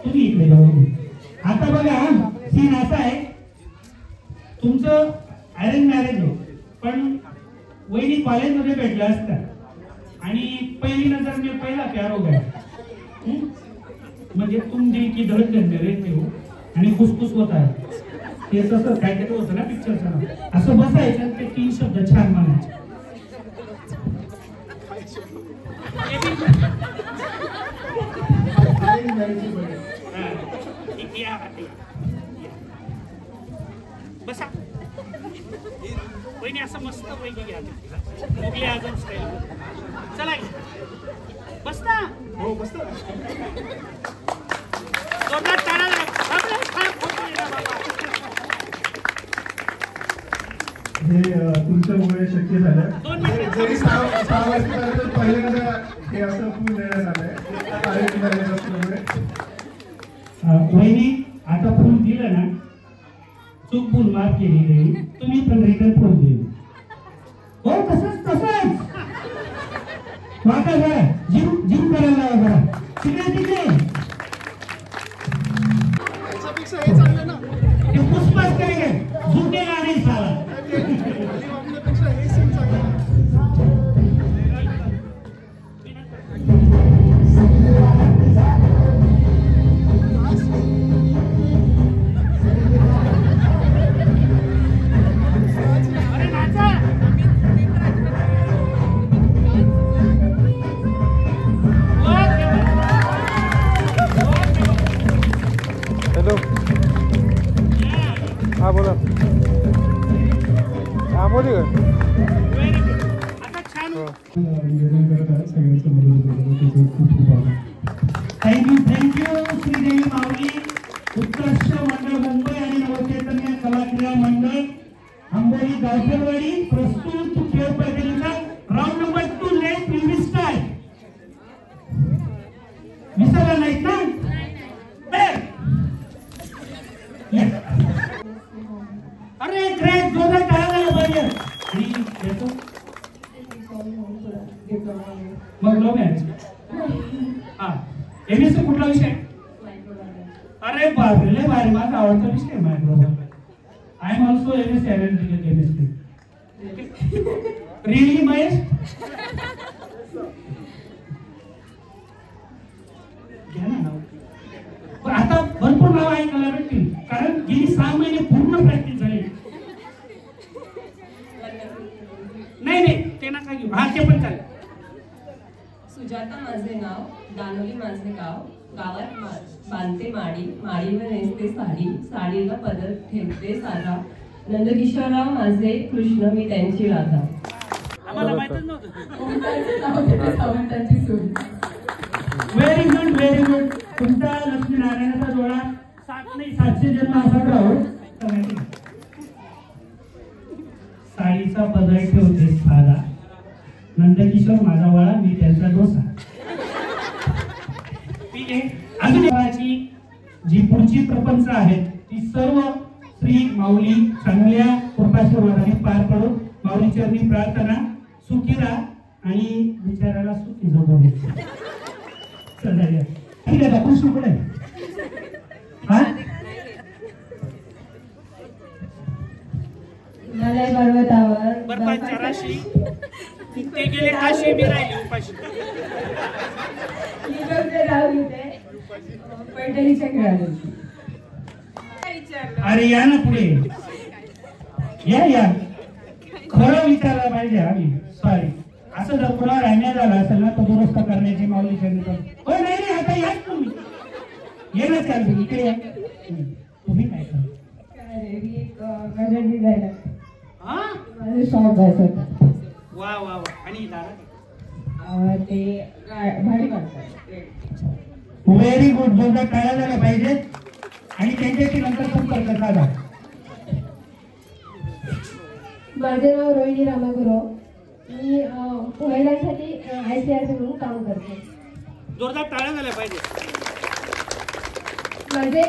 तुम्ही इकडे जाऊ. आता बघा सीन असा आहे, तुमचं अरेंज मॅरेज आहे, पण वहिनी कॉलेजमध्ये भेटल्या असतात आणि पहिली नजर में पहिला प्यार हो गया. म्हणजे तुम दिल की धडकन में रहते हो आणि खुसखुस होत आहे. ते तसं काहीतरी होतं ना पिक्चरचं. असं बसायचं ते 3 शब्द छान म्हणायचे. जायची पडेल. बसा वहिनी असं मस्त पैकी घ्या मुगले आझम स्टाईल. चला बस ना. हो बसता. जोरदार टाळ्या. हे तुमच्यामुळे शक्य झालं. जरी 6 वर्षापर्यंत पहिल्यांदा हे असं फूल देण्यात आलंय असल्यामुळे. वहिनी आता फुल दिलं ना चूक भूल माफ केली गई तुम्ही पण रिटर्न फुल दिली. हो तसंच वाटा बघा जिम करायला बघा तिकडे तिकडे त्याच्यापेक्षा हे चांगलं ना. पुष्पाच काय झुकेगा नाही साला. आपल्यापेक्षा हे सीन चांगलं. हॅलो हा बोला. हा मोदी निवेदन करत आहे सगळ्यांचं मदत खूप खूप आभार. थँक्यू श्रीदेवी माऊली उत्कृष्ट मंडळ मुंबई आणि नवचैतन्य कला क्रीडा मंडळ आंबोली गावठणवाडी प्रस्तुत खेळ पैठणीचा round number 2 let will be start. विसरला नाहीत ना. अरे ग्रेट जोरदार टाळ्या झाल्या पाहिजे. मग लव्ह मॅरेज. हा एमएससी कुठला विषय. अरे बापरे लय भारी माझा आवडता विषय microbiology. I am also MSc analytical chemistry. Really Mahesh घ्या ना नाव. आता भरपूर नाव ऐकायला भेटतील कारण गेली 6 महिने पूर्ण प्रॅक्टिस झाली. नाही ते नका घेऊ. हा ते पण चालेल. सुजाता माझे नाव, दानोली माझे गाव, गावात बांधते माडी, माडीवर नेसते साडी, साडीला पदर ठेवते साधा, नंदकिशोरराव माझे कृष्ण, मी त्यांची राधा. आम्हाला माहितच नव्हतं. सावंतांची सून. Very good. तुमचा लक्ष्मीनारायणाचा डोळा 700 जन्म असा राहू. साडीचा पदर ठेवते साधा, नंदकिशोर माझा वळा, मी त्यांचा डोसा. ठीक आहे. अजून जी पुढची प्रपंच आहेत ती सर्व श्री माऊली चांगल्या कृपाशीर्वादाने पार पडून माऊली चरणी प्रार्थना सुखी राहा आणि विचाराला सुखी जगू दे. चला या. ठीक आहे कृष्ण कुठे हा हिमालय पर्वतावर बर्फाच्या राशी ते गेले काशी बी राहिले उपाशी. पैठणीच्या खेळाडू. अरे या ना पुढे या खरं विचारला पाहिजे आम्ही. सॉरी असं जर कुणावर अन्याय झाला असेल ना तो दुरुस्त करण्याची माऊली चरणी. हो नाही आता याच तुम्ही येणंच का इकडे या. तुम्ही काय करा गजर डिझायनर. माझे शॉप जायचं होतं. वा आणि ते भाडी मारतात. Very good. जोरदार टाळ्या झाल्या पाहिजेत आणि त्यांच्याशी नंतर संपर्क साधा. माझे नाव रोहिणी रामागुरव. मी महिलांसाठी ICRC म्हणून काम करते. जोरदार टाळ्या झाल्या पाहिजे. माझे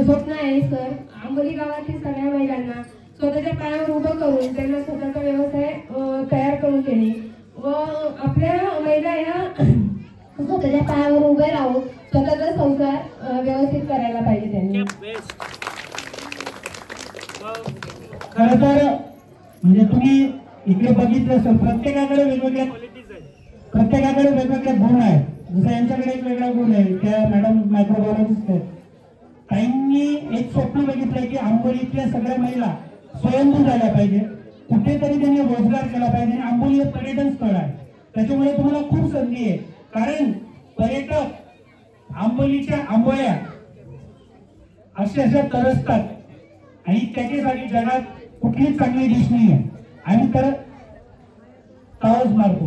स्वप्न आहे सर आंबोली गावातील सगळ्या महिलांना स्वतःच्या पायावर उभं करून त्यांना स्वतःचा व्यवसाय तयार करून देणे व आपल्या महिला या स्वतःच्या पायावर उभे राहून स्वतःचा संसार व्यवस्थित करायला पाहिजे त्यांनी. खरं तर म्हणजे तुम्ही इकडे बघितलं असेल प्रत्येकाकडे वेगवेगळे गुण आहेत. जसं यांच्याकडे एक वेगळा गुण आहे. त्या मॅडम मायक्रोबायोलॉजिस्ट आहेत. ताईंनी एक स्वप्न बघितलंय की आंबोलीतल्या सगळ्या महिला स्वयंभू झाल्या पाहिजे. कुठेतरी त्यांनी रोजगार केला पाहिजे. आंबोली हे पर्यटन स्थळ आहे त्याच्यामुळे तुम्हाला खूप संधी आहे. कारण पर्यटक आंबोलीच्या आंबोया अक्षरशः तरसतात आणि त्याच्यासाठी जगात कुठलीच चांगली डिश नाही आहे. आम्ही तर तावच मारतो.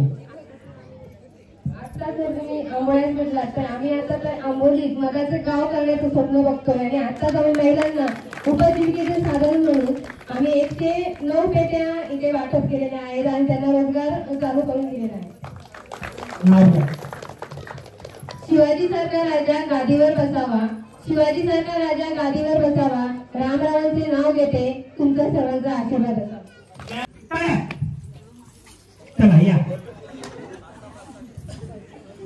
आता जर तुम्ही आंबोळ्यात म्हटलात तर आम्ही आता तर आंबोलीत मगाचं गाव करण्याचं स्वप्न बघतोय आणि आताच आम्ही महिलांना उपजीविकेचे साधन म्हणून आम्ही 109 पेट्या इथे वाटप केलेल्या आहेत आणि त्यांना रोजगार चालू करून दिलेला आहे. शिवाजी सारखा राजा गादीवर बसावा, शिवाजी सारखा राजा गादीवर बसावा, रामरावांचे नाव घेते, तुमचा सर्वांचा आशीर्वाद असावा. चला या.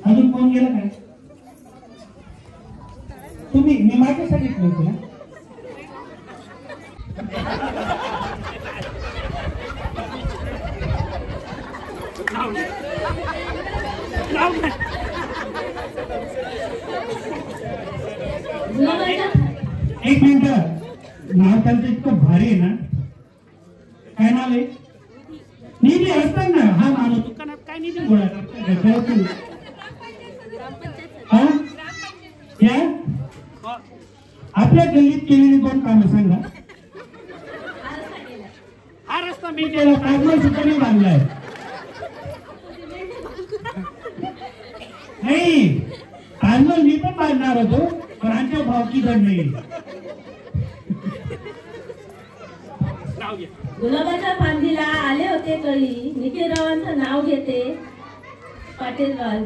अजून कोण गेलं काय? तुम्ही मी माझ्यासाठी ठेवतो ना. एक मिनिट, नाव त्यांचं इतकं भारी आहे ना. काय नाव आहे? निधी असतात ना. हा मानव दुकानात काय निधी गोळा करतो? आपल्या गल्लीत केलेली 2 कामं सांगा. हा रस्ता मी केला, ताजमहल सुद्धा मी बांधलाय. नाही, ताजमहल मी पण बांधणार होतो पण आमच्या भावकी दंड नाही. गुलाबाच्या फांदीला आले होते कळी, निखिलरावांचं नाव घेते, पाटील राव.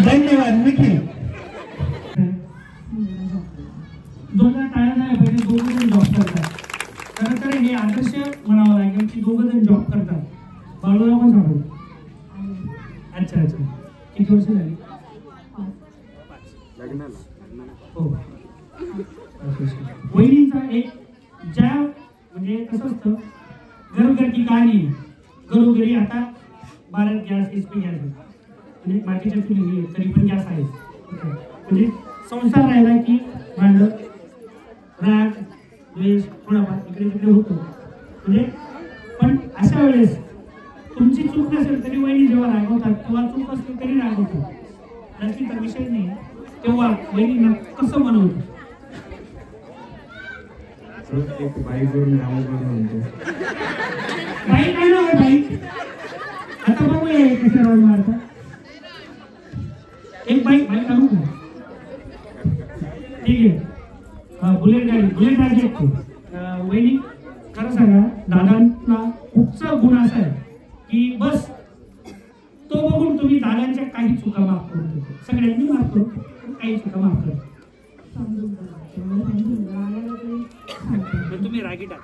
धन्यवाद निखिल. दोघं टाळ्या नाही पाहिजे. दोघं जण जॉब करतात. खरं तर हे आदर्श म्हणावं लागेल की दोघं जण जॉब करतात. बाळूराव पण सांगू. अच्छा अच्छा. किती वर्ष झाली? हो. वहिनीचा एक ज्या म्हणजे कसं असतं घरोघरची कहाणी. घरोघरी आता भारत गॅस, HP गॅस म्हणजे बाकीच्या चुली तरी पण गॅस आहे. म्हणजे संसार राहिला की भांडण, राग, द्वेष थोडाफार इकडे तिकडे होतो. म्हणजे पण अशा वेळेस तुमची चूक नसेल तरी वहिनी जेव्हा रागवतात किंवा चूक असेल तरी रागवतो. तर विषय नाही. तेव्हा वहिनींना कसं बनवतो? एक बाई करून म्हणतो. बाई काय नाव आहे बाई? आता बघूया कसे रोड मारता. एक बाई आणू का? ठीक आहे. बुलेट गाडी येतो. वहिनी खरं सांगा, दादांना खूपचा गुण असा आहे की बस तो बघून तुम्ही दादांच्या काही चुका माफ करून देतो. सगळ्यांनी माफ करू, काही चुका माफ करू. तुम्ही रागी टाक.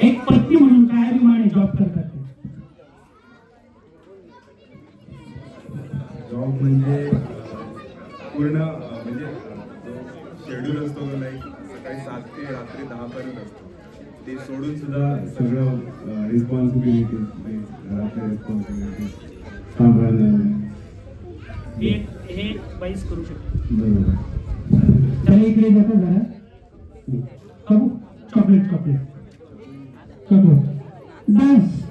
एक पत्नी म्हणून काय अभिमाने जॉब करतात? जॉब म्हणजे पूर्ण म्हणजे शेड्यूल असतो तो नाही. सकाळी 7 ते रात्री 10 पर्यंत असतो. ते सोडून सुद्धा सगळं रिस्पॉन्सिबिलिटी, घरातल्या रिस्पॉन्सिबिलिटी सांभाळणं हे बाईस करू शकतो. बरोबर. त्याला इकडे जातो जरा. Chocolate chocolate chocolate dance.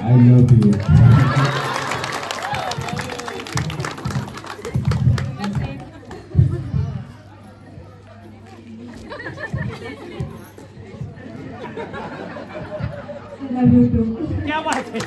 I love you. love you too. क्या बात है.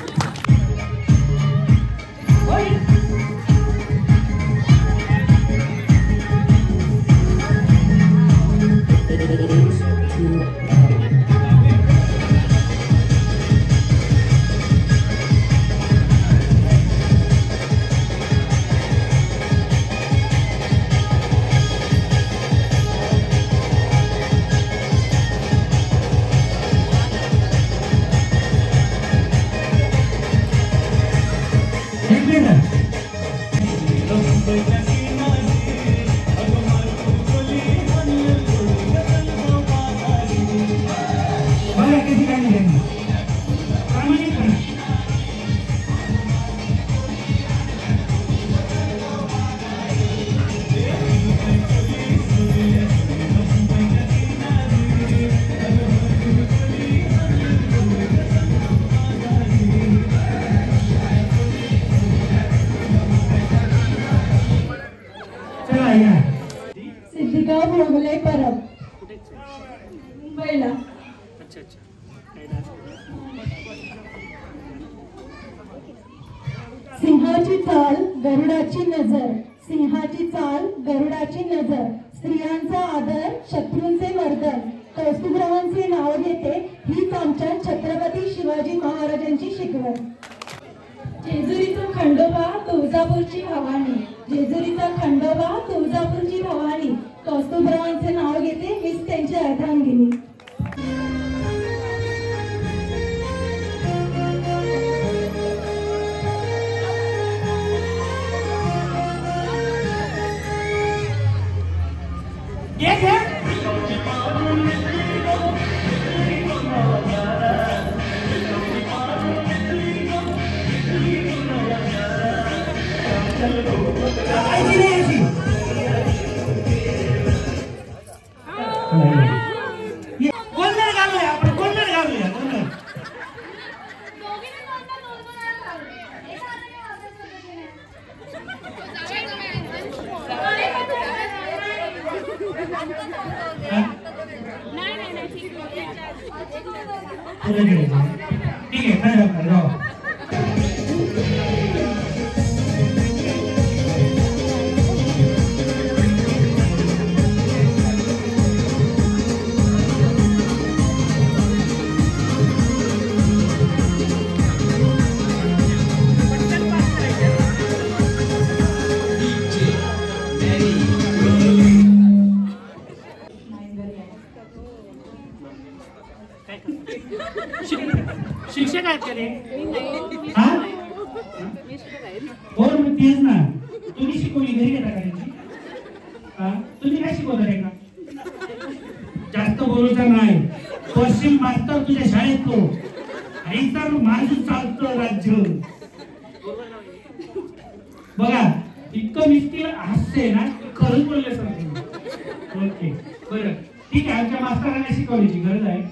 सिद्धिका भोगले परब मुंबईला. सिंहाची चाल गरुडाची नजर, सिंहाची चाल गरुडाची नजर, स्त्रियांचा आदर शत्रूंचे मर्दन, कौस्तुभरावांचे नाव घेते हीच आमच्या छत्रपती शिवाजी महाराजांची शिकवण. जेजुरीचा खंडोबा तुळजापूरची भवानी, जेजुरीचा खंडोबा तुळजापूरची भवानी, कौस्तुभरावांचे नाव घेते हीच त्यांची अर्धांगिनी. शिक्षक आहेत का रे? हो तेच ना. तुम्ही शिकवली घरी घेता का? तुम्ही काय शिकवता रे का? जास्त बोलूचा नाही. पश्चिम मास्तर तुझ्या शाळेत तो आईचा माझं चालतं राज्य. बघा इतकं मिस्तील हास्य ना खरंच बोलले सर. ओके बरं ठीक आहे. आमच्या मास्तरांना शिकवण्याची गरज आहे.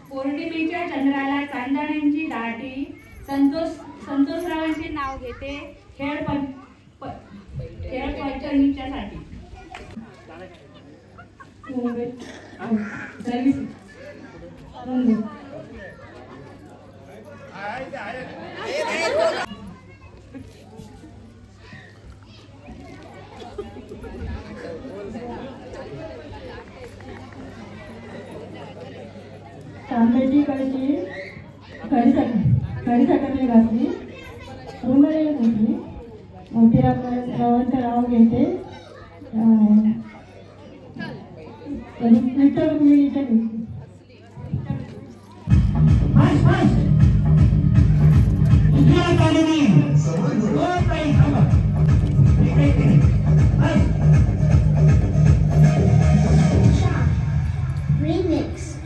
पौर्णिमेच्या चंद्राला चांदण्यांची दाटी, संतोषरावांचे नाव घेते खेळ पैठणीच्या साठी. तांब्याची कळशी खडीसाखरने घातली, रुमाले घातली, मोठी रावांचं नाव घेते विठ्ठल रुक्मिणीच्या घेतली. Remix.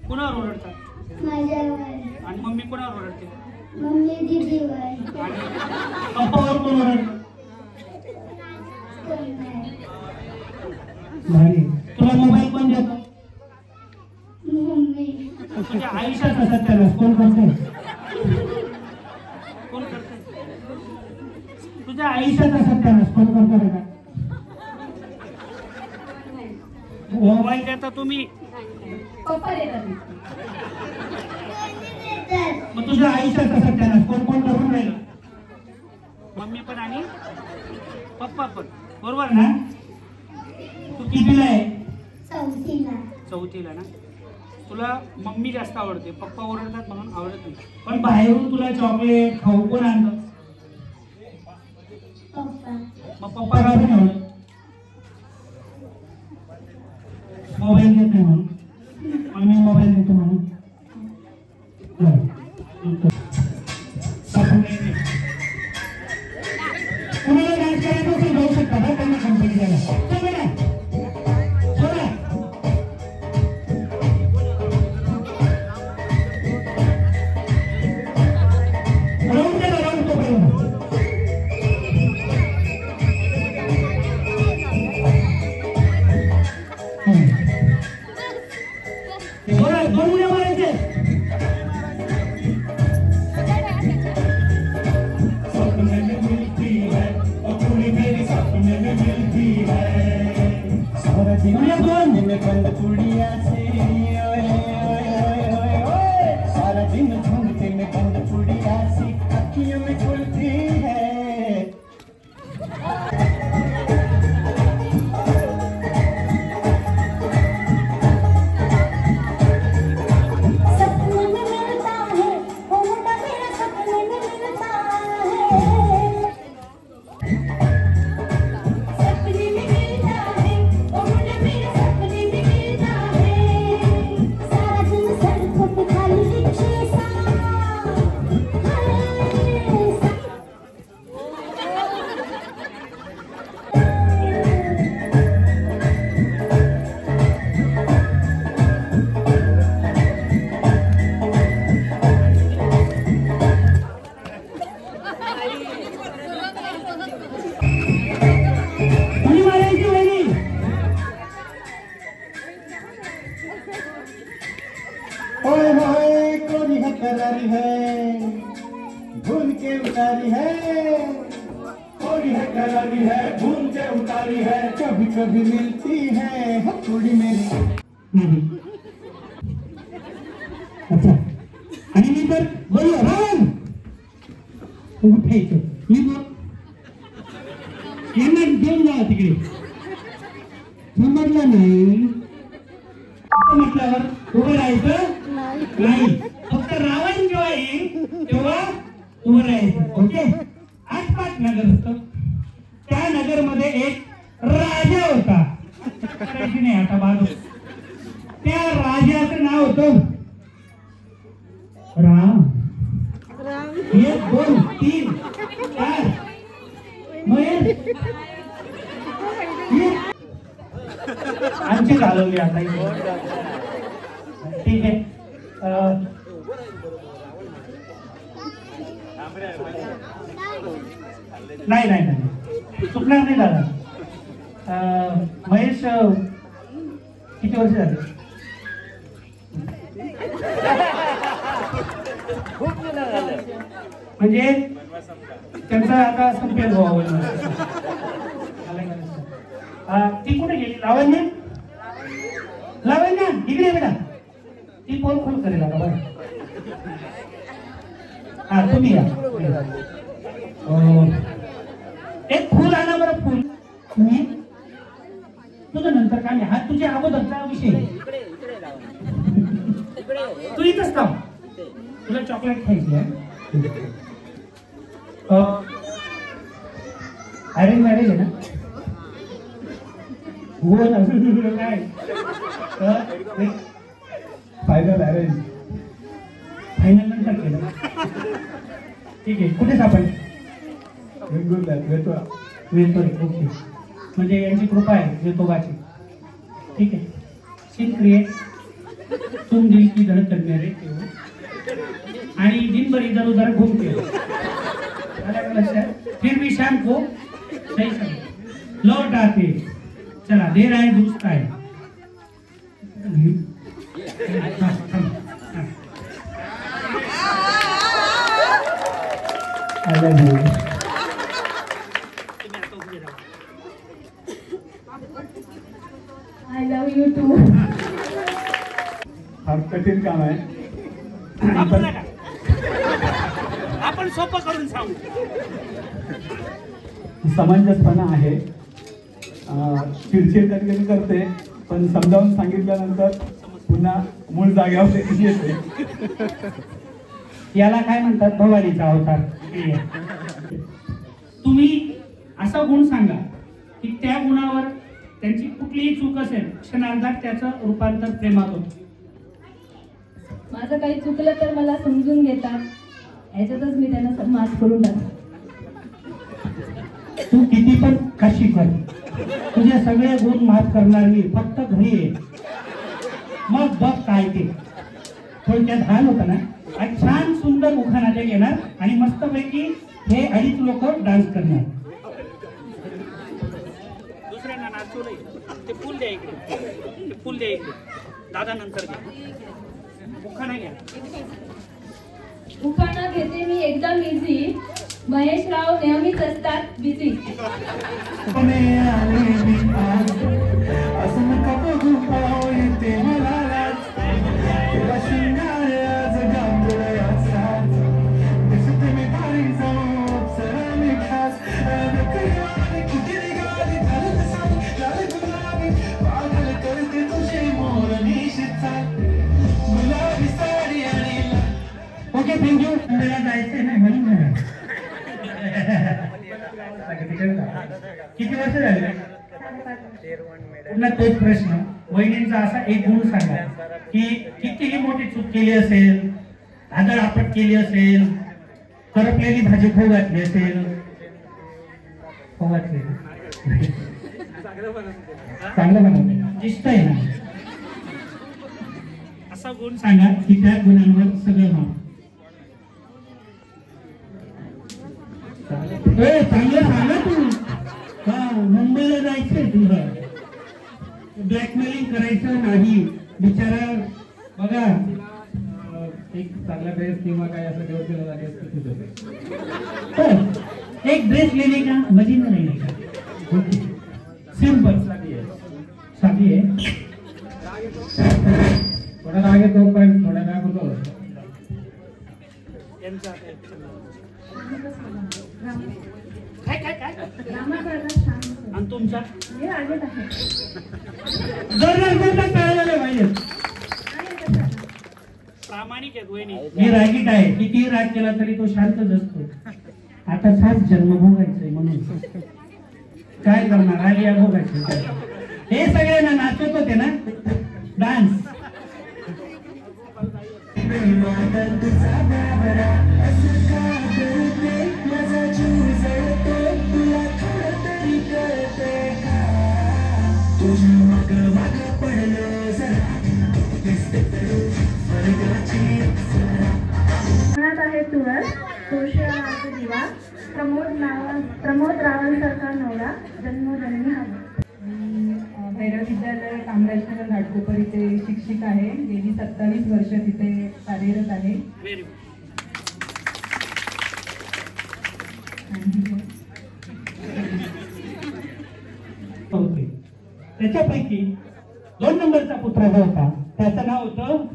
कोणावर ओरडतात? आणि मम्मी कोणावर ओरडते? पप्पावर कोण ओरडतं? तुला मोबाईल कोण देतो? तुझ्या आयुष्याचा सत्यानाश कोण करते? कोण करते? तुझ्या आयुष्याचा सत्यानाश कोण करतो रे? मोबाईल देता तुम्ही, पप्पा देतात. मग तुझ्या आयुष्याचा सत्यानाश कोण कोण करून राहिलं? मम्मी पण आणि पप्पा पण, बरोबर ना? तू कितीला आहे? चौथीला ना. तुला मम्मी जास्त आवडते, पप्पा ओरडतात म्हणून आवडत नाही. पण बाहेरून तुला चॉकलेट खाऊ कोण आणतं? मग पप्पा का नाही आवडत? मोबाईल घेत नाही म्हणून, मम्मी मोबाईल देतो म्हणून. कुणाला डान्स करायचं असेल जाऊ शकता का? त्यांना कंपनी द्यायला. कभी मिलती है थोड़ी मेरी. अच्छा, आणि मी तर बोल राम उठायचं. मी बोल यांना घेऊन जा तिकडे. समजलं नाही म्हटल्यावर उभं राहायचं नाही. फक्त रावण जेव्हा येईल तेव्हा उभं राहायचं. ओके. 8-5 नगर होतं. त्या नगरमध्ये एक राजा होता. नाही आता बाजू. त्या राजाचं नाव होतं राम. 1 2 3 4 आमची चालवली आता. ठीक आहे. नाही नाही नाही चुकणार नाही दादा. महेश किती वर्ष झाले? म्हणजे त्यांचा आता संपेल भाऊ. ती कुठे गेली? लावण्या लावण्या इकडे बेटा. ती पोल खोल करेल आता बघा. हा तुम्ही या. एक फुल आणा बरं. फुल तुम्ही तुझं नंतर काय हा तुझ्या अगोदरचा विषय. तू इथंच थांब. तुला चॉकलेट खायची आहे. अरेंज मॅरेज आहे ना? हो ना. काय फायनल अरेंज? फायनल नंतर केलं. सापडलं. ठीक आहे, कुठे सापडले? वेतोरे. ओके, म्हणजे यांची कृपा आहे वेतोबाची. ठीक है, सीन क्रिएट, तुम दिल की धड़कन में रहते हो आणि दिन भर इधर उधर घूमते हो. फिर भी शाम को सही समय लौट आते. चला, देर आए दुरुस्त आए. I love you. I love you too. फार कठीण काम आहे. आपण सोपं करून सांगू. समंजसपणा आहे. चिडचिड कधी कधी करते, पण समजावून सांगितल्यानंतर पुन्हा मूळ जागेवर येते. याला काय म्हणतात? भवानीचा अवतार. तुम्ही असा गुण सांगा की त्या गुणावर त्यांची कुठलीही चूक असेल, क्षणार्धात त्याचं रूपांतर प्रेमात होतं. माझं काही चुकलं तर मला समजून घेतात, ह्याच्यातच मी त्यांना माफ करून टाकतो. तू किती पण कशी कर, तुझे सगळे गुण माफ करणार मी. फक्त घरी ये, मग बघ काय ते. थोडक्यात हाल होता ना, आज छान सुंदर उखाणाले घेणार आणि मस्तपैकी हे 2.5 लोक डान्स करणार. दुसऱ्यांना नाचू नाही. ते फुल द्या इकडे, ते फुल द्या इकडे. दादा नंतर घ्या. उखाणा घ्या. उखाणा घेते मी एकदम इझी. महेशराव नेहमीच असतात बिझी. Okay, thank you. मला जायचं नाही म्हणून. किती वर्ष झाले? पुन्हा तोच प्रश्न. वहिनींचा असा एक गुण सांगा की कितीही मोठी चूक केली असेल, आदळ आपट केली असेल, करपलेली भाजी खाऊ घातली असेल, चांगलं बनवते, दिसतंय ना, असा गुण सांगा की त्या गुणांवर सगळं माफ. चांगलं सांगा तू. हा, मुंबईला जायचंय तुला. ब्लॅकमेलिंग करायचं नाही बिचारा. बघा, एक चांगला ड्रेस किंवा काय असं घेऊन केलं लागेल. एक ड्रेस लेने का मजीना लेने का. सिंपल साधी आहे. थोडा राग येतो पण थोडा राग होतो. काय काय काय आणि तुमचा कळलेलं पाहिजे. प्रामाणिक आहे वहिनी. मी रागीट आहे. किती राग केला तरी तो शांतच असतो. आता 7 जन्म भोगायचंय म्हणून काय करणार? राग या भोगायचं. हे सगळे ना नाचत होते ना डान्स. आहे तुळस, तुळशी दिवा, प्रमोद रावणसारखा नवरा, जन्मोजन्मी हवा. भैरव विद्यालय कामराजनगर घाटकोपर इथे शिक्षिक आहे. गेली 27 वर्ष तिथे कार्यरत आहे. त्याच्यापैकी 2 नंबरचा पुत्र जो होता त्याचं नाव होतं,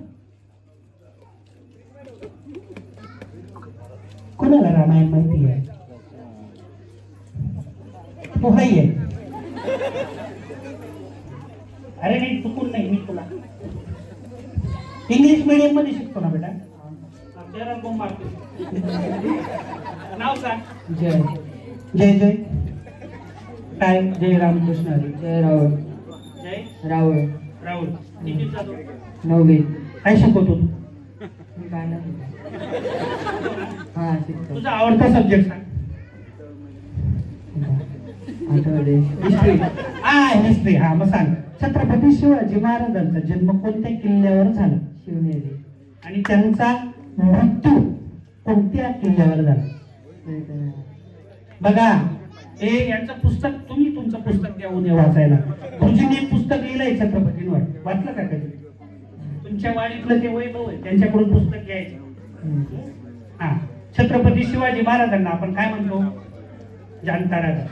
कोणाला रामायण माहिती आहे? तो हाय आहे. अरे नाही, चुकून नाही. मी तुला इंग्लिश मीडियम मध्ये शिकतो ना बेटा. नाव सांग. जय जय जय काय? जय रामकृष्ण हरी. जय रावळ. जय रावळ. राहुल. किती जातो? 9वी. काय शिकवतो तू? गाणं हा शिकतो. तुझा आवडता सब्जेक्ट सांग. हिस्ट्री. हिस्ट्री. हा मग सांग. छत्रपती शिवाजी महाराजांचा जन्म कोणत्या किल्ल्यावर झाला? शिवनेरी. आणि त्यांचा मृत्यू कोणत्या किल्ल्यावर झाला? बघा हे यांचं पुस्तक, तुम्ही तुमचं पुस्तक द्या उद्या वाचायला. गुरुजींनी एक पुस्तक लिहिलंय छत्रपतींवर, वाचलं का कधी? तुमच्या वाडीतलं ते वैभव आहे, त्यांच्याकडून पुस्तक घ्यायचं. हा, छत्रपती शिवाजी महाराजांना आपण काय म्हणतो? जानता राजा.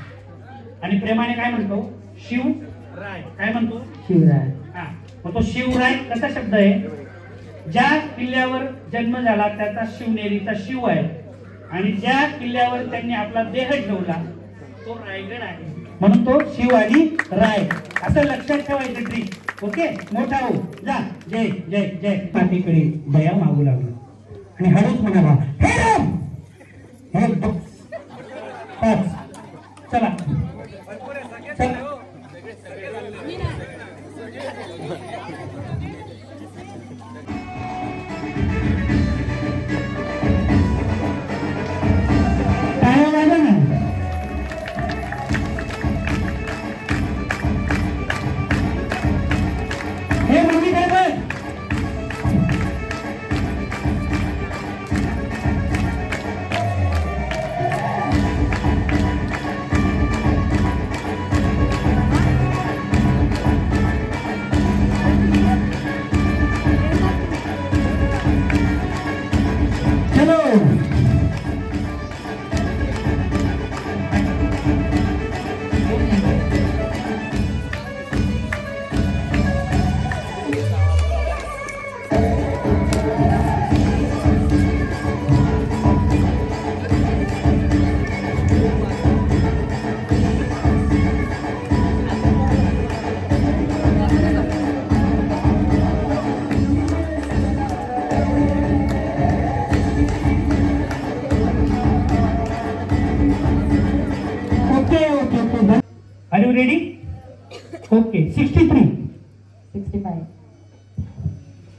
आणि प्रेमाने काय म्हणतो? शिवराय. काय म्हणतो? शिवराय. हा, मग तो शिवराय कसा शब्द आहे? ज्या किल्ल्यावर जन्म झाला त्याचा शिवनेरीचा शिव आहे, आणि ज्या किल्ल्यावर त्यांनी आपला देह ठेवला तो रायगड आहे, म्हणून तो शिव आणि राय. असं लक्षात ठेवायचं ट्रिक. ओके, मोठा हो जा. जय जय जय. पाठीकडे दया मागू लागला आणि हळूच म्हणाला, हे राम. चला चला. Are you ready? Okay. 63. 65.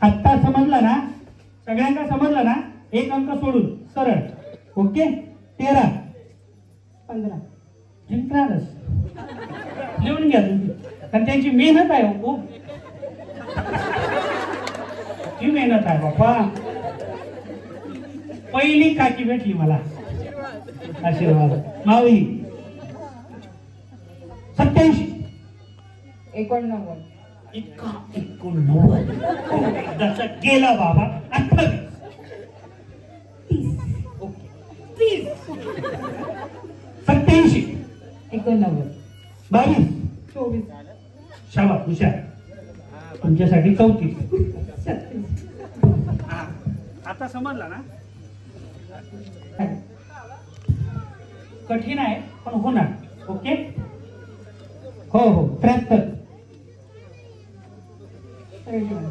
आत्ता समजला ना? सगळ्यांना समजलं ना? एक अंक सोडून सरळ. ओके. 13. 15. जिंकणारच. लिहून घ्या तुम्ही, कारण त्यांची मेहनत आहे. हो, ही मेहनत आहे बापा. पहिली काकी भेटली मला. आशीर्वाद. माऊली. 87. 89. 89. जसा गेला बाबा. 28. 30. ओके. 30. 87. 89. 22. 24. शाबास, हुशार. तुमच्यासाठी 34. 36. आता समजला ना? कठीण आहे पण होणार. ओके. हो हो. 73. 65.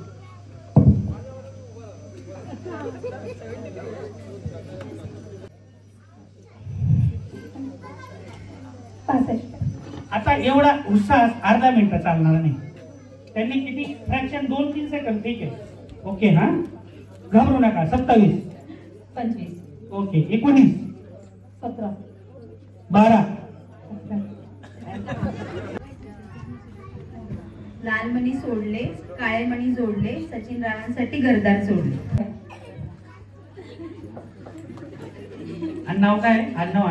आता एवढा उत्साह अर्धा मिनिट चालणार नाही. त्यांनी किती फ्रॅक्शन? 2-3 सेकंद. ठीक आहे. ओके. हा, घाबरू नका. 27. 25. ओके. 19. 17. 12. लाल मणी सोडले, काळे मणी जोडले, सचिन राणांसाठी घरदार सोडले. नाव काय? आडनाव.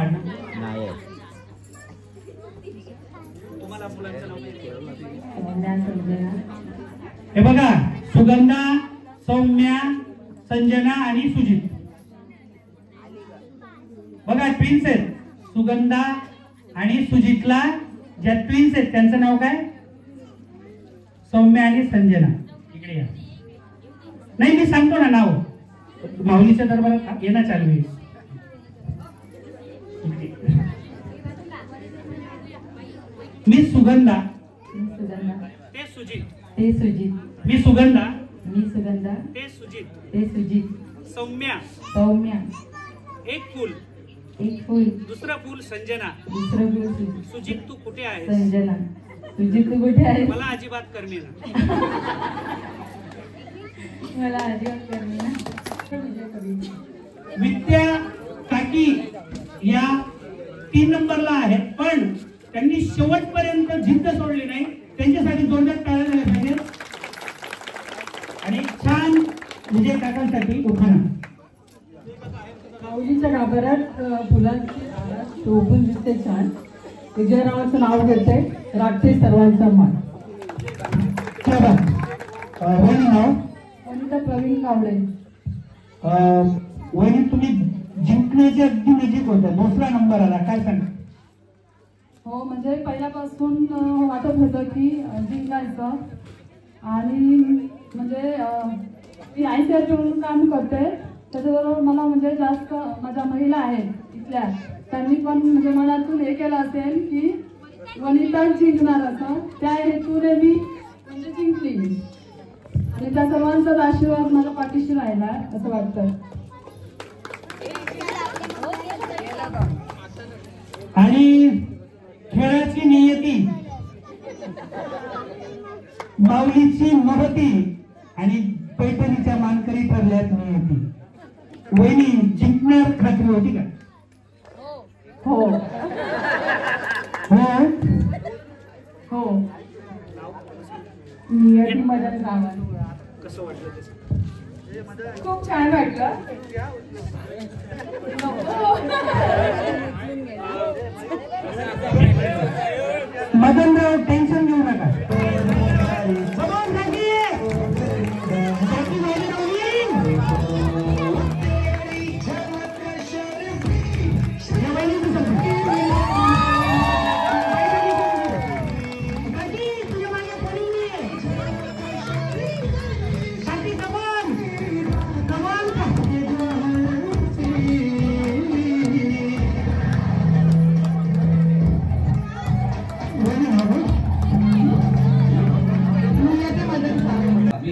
तुम्हाला मुलांचं नाव? हे बघा, सुगंधा, सौम्या, संजना आणि सुजित. बघा, ट्विन्स आहेत. सुगंधा आणि सुजितला ज्या ट्विन्स आहेत त्यांचं नाव काय? सौम्या आणि संजना. इकडे या. नाही, मी सांगतो ना नाव. माऊलीच्या दरबारात येणं चालू आहे. मी सुगंधा. ते सुजित. मी सुगंधा. ते सुजित. सौम्या. एक फूल. दुसरं फूल संजना. सुजित तू कुठे आहेस? मला अजिबात करमेना. विद्या काकी या 3 नंबरला आहेत, पण त्यांनी शेवटपर्यंत जिद्द सोडली नाही. त्यांच्यासाठी जोरदार टाळ्या झाल्या पाहिजे. आणि छान विजय काकांसाठी उखाणा. माऊलीच्या गाभाऱ्यात फुलांची शोभून दिसते छान. विजयरावांचं नाव घेते, राखते सर्वांचा मान. वहिनी नाव वनिता प्रवीण कावडे. वहिनी तुम्ही जिंकण्याच्या अगदी नजीक होत्या, 2रा नंबर आला, काय सांगा? हो, म्हणजे पहिल्यापासून वाटत होतं की जिंकायचं. आणि म्हणजे मी ICRT म्हणून काम करते, त्याच्याबरोबर मला म्हणजे जास्त माझ्या महिला आहेत इथल्या, त्यांनी पण म्हणजे मनातून हे केलं असेल की वनिता जिंकणार असं. त्या हेतूने मी म्हणजे जिंकली आणि त्या सर्वांचाच आशीर्वाद माझ्या पाठीशी राहिला असं वाटतं. आणि खेळाची नियती, माऊलीची महती आणि पैठणीच्या मानकरी ठरल्यात नियती. वहिनी जिंकणार खात्री होती का? हो हो हो. नियती मदन गावात. कसं वाटलं? खूप छान वाटलं. मदनराव टेन्शन घेऊ नका.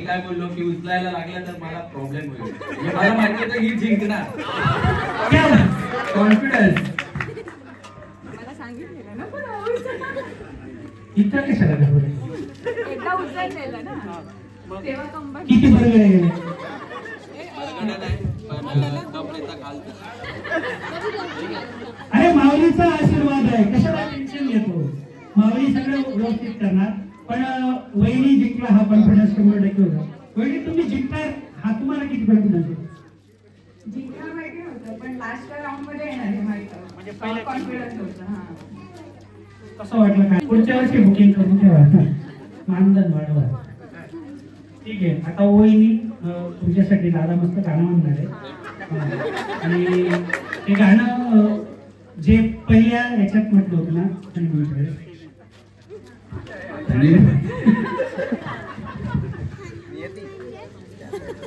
काय बोललो की उचलायला लागला तर मला प्रॉब्लेम होईल. मला माहिती होतं ही जिंकणार. कॉन्फिडन्स. मला सांगितलेलं ना, पण इतका कशाला घाबरले? एकदा उचललेलं ना, तेव्हा कंबाईन. किती बरं गेले? अरे माऊलीचा आशीर्वाद आहे, कशाला टेन्शन घेतो? माऊली सगळं व्यवस्थित करणार. पण वहिनी जिंकला हा कॉन्फिडन्स 100% होता. वहिनी तुम्ही जिंकणार हा तुम्हाला किती कॉन्फिडन्स होता? जिंकणार माहिती होतं, पण लास्टच्या राऊंड मध्ये येणार हे माहित होतं. म्हणजे पहिला कॉन्फिडन्स होता. हा, कसं वाटलं काय? पुढच्या वर्षी बुकिंग करून ठेवा, मानधन वाढवा. ठीक आहे, आता वहिनी तुमच्यासाठी दादा मस्त गाणं म्हणणार आहे. आणि ते गाणं जे पहिल्या याच्यात म्हटलं होतं ना, आणि म्हणतोय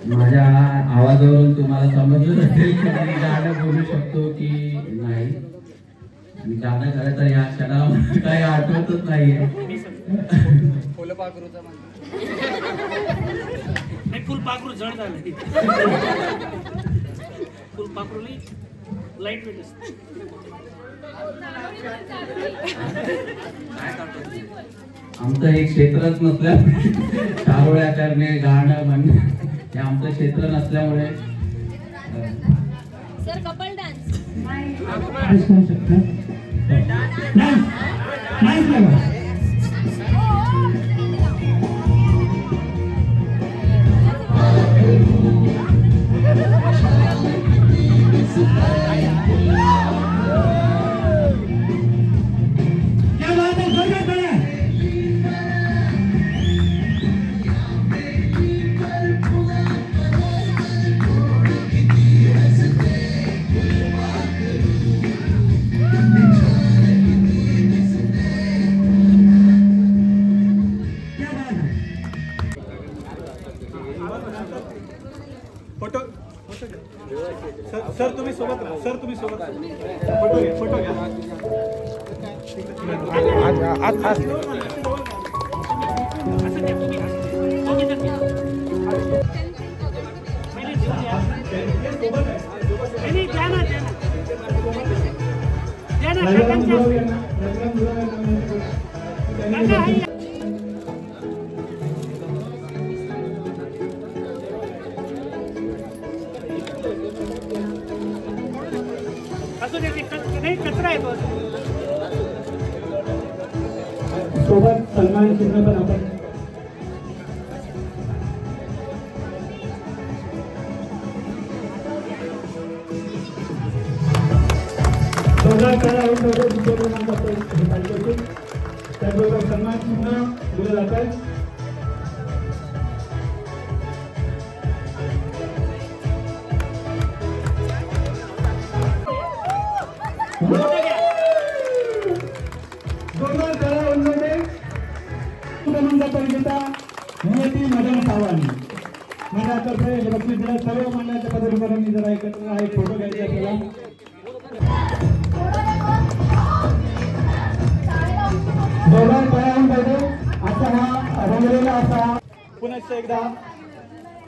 माझ्या आवाजावरून तुम्हाला समजलं असेल की मी गाणं बोलू शकतो की नाही. आणि गाणं खरं तर या क्षणाला मला काही आठवतच नाहीये. फुलपाखरू जड झालं. फुलपाखरू लाईट वेट असते. आमचं हे क्षेत्रच नसल्यामुळे चारोळ्या करणे, गाणं म्हणणे हे आमचं क्षेत्र नसल्यामुळे सर कपल डान्स सर तुम्ही सोबत राहा. सर तुम्ही सोबत राहा. फोटो घ्या, फोटो घ्या. असू दे नाही कचरा येतो सोबत सन्मान चिन्ह पण आपण त्याचबरोबर सन्मान चिन्ह दिलं जातात. नियती मदन सावंत मंडळातर्फे बक्षीस दिला. सर्व मंडळाच्या पदाधिकाऱ्यांनी जरा एकत्र एक फोटो घ्यायचा आपल्याला. दोघांना पाहिजे आता हा रंगलेला असा पुन्हा एकदा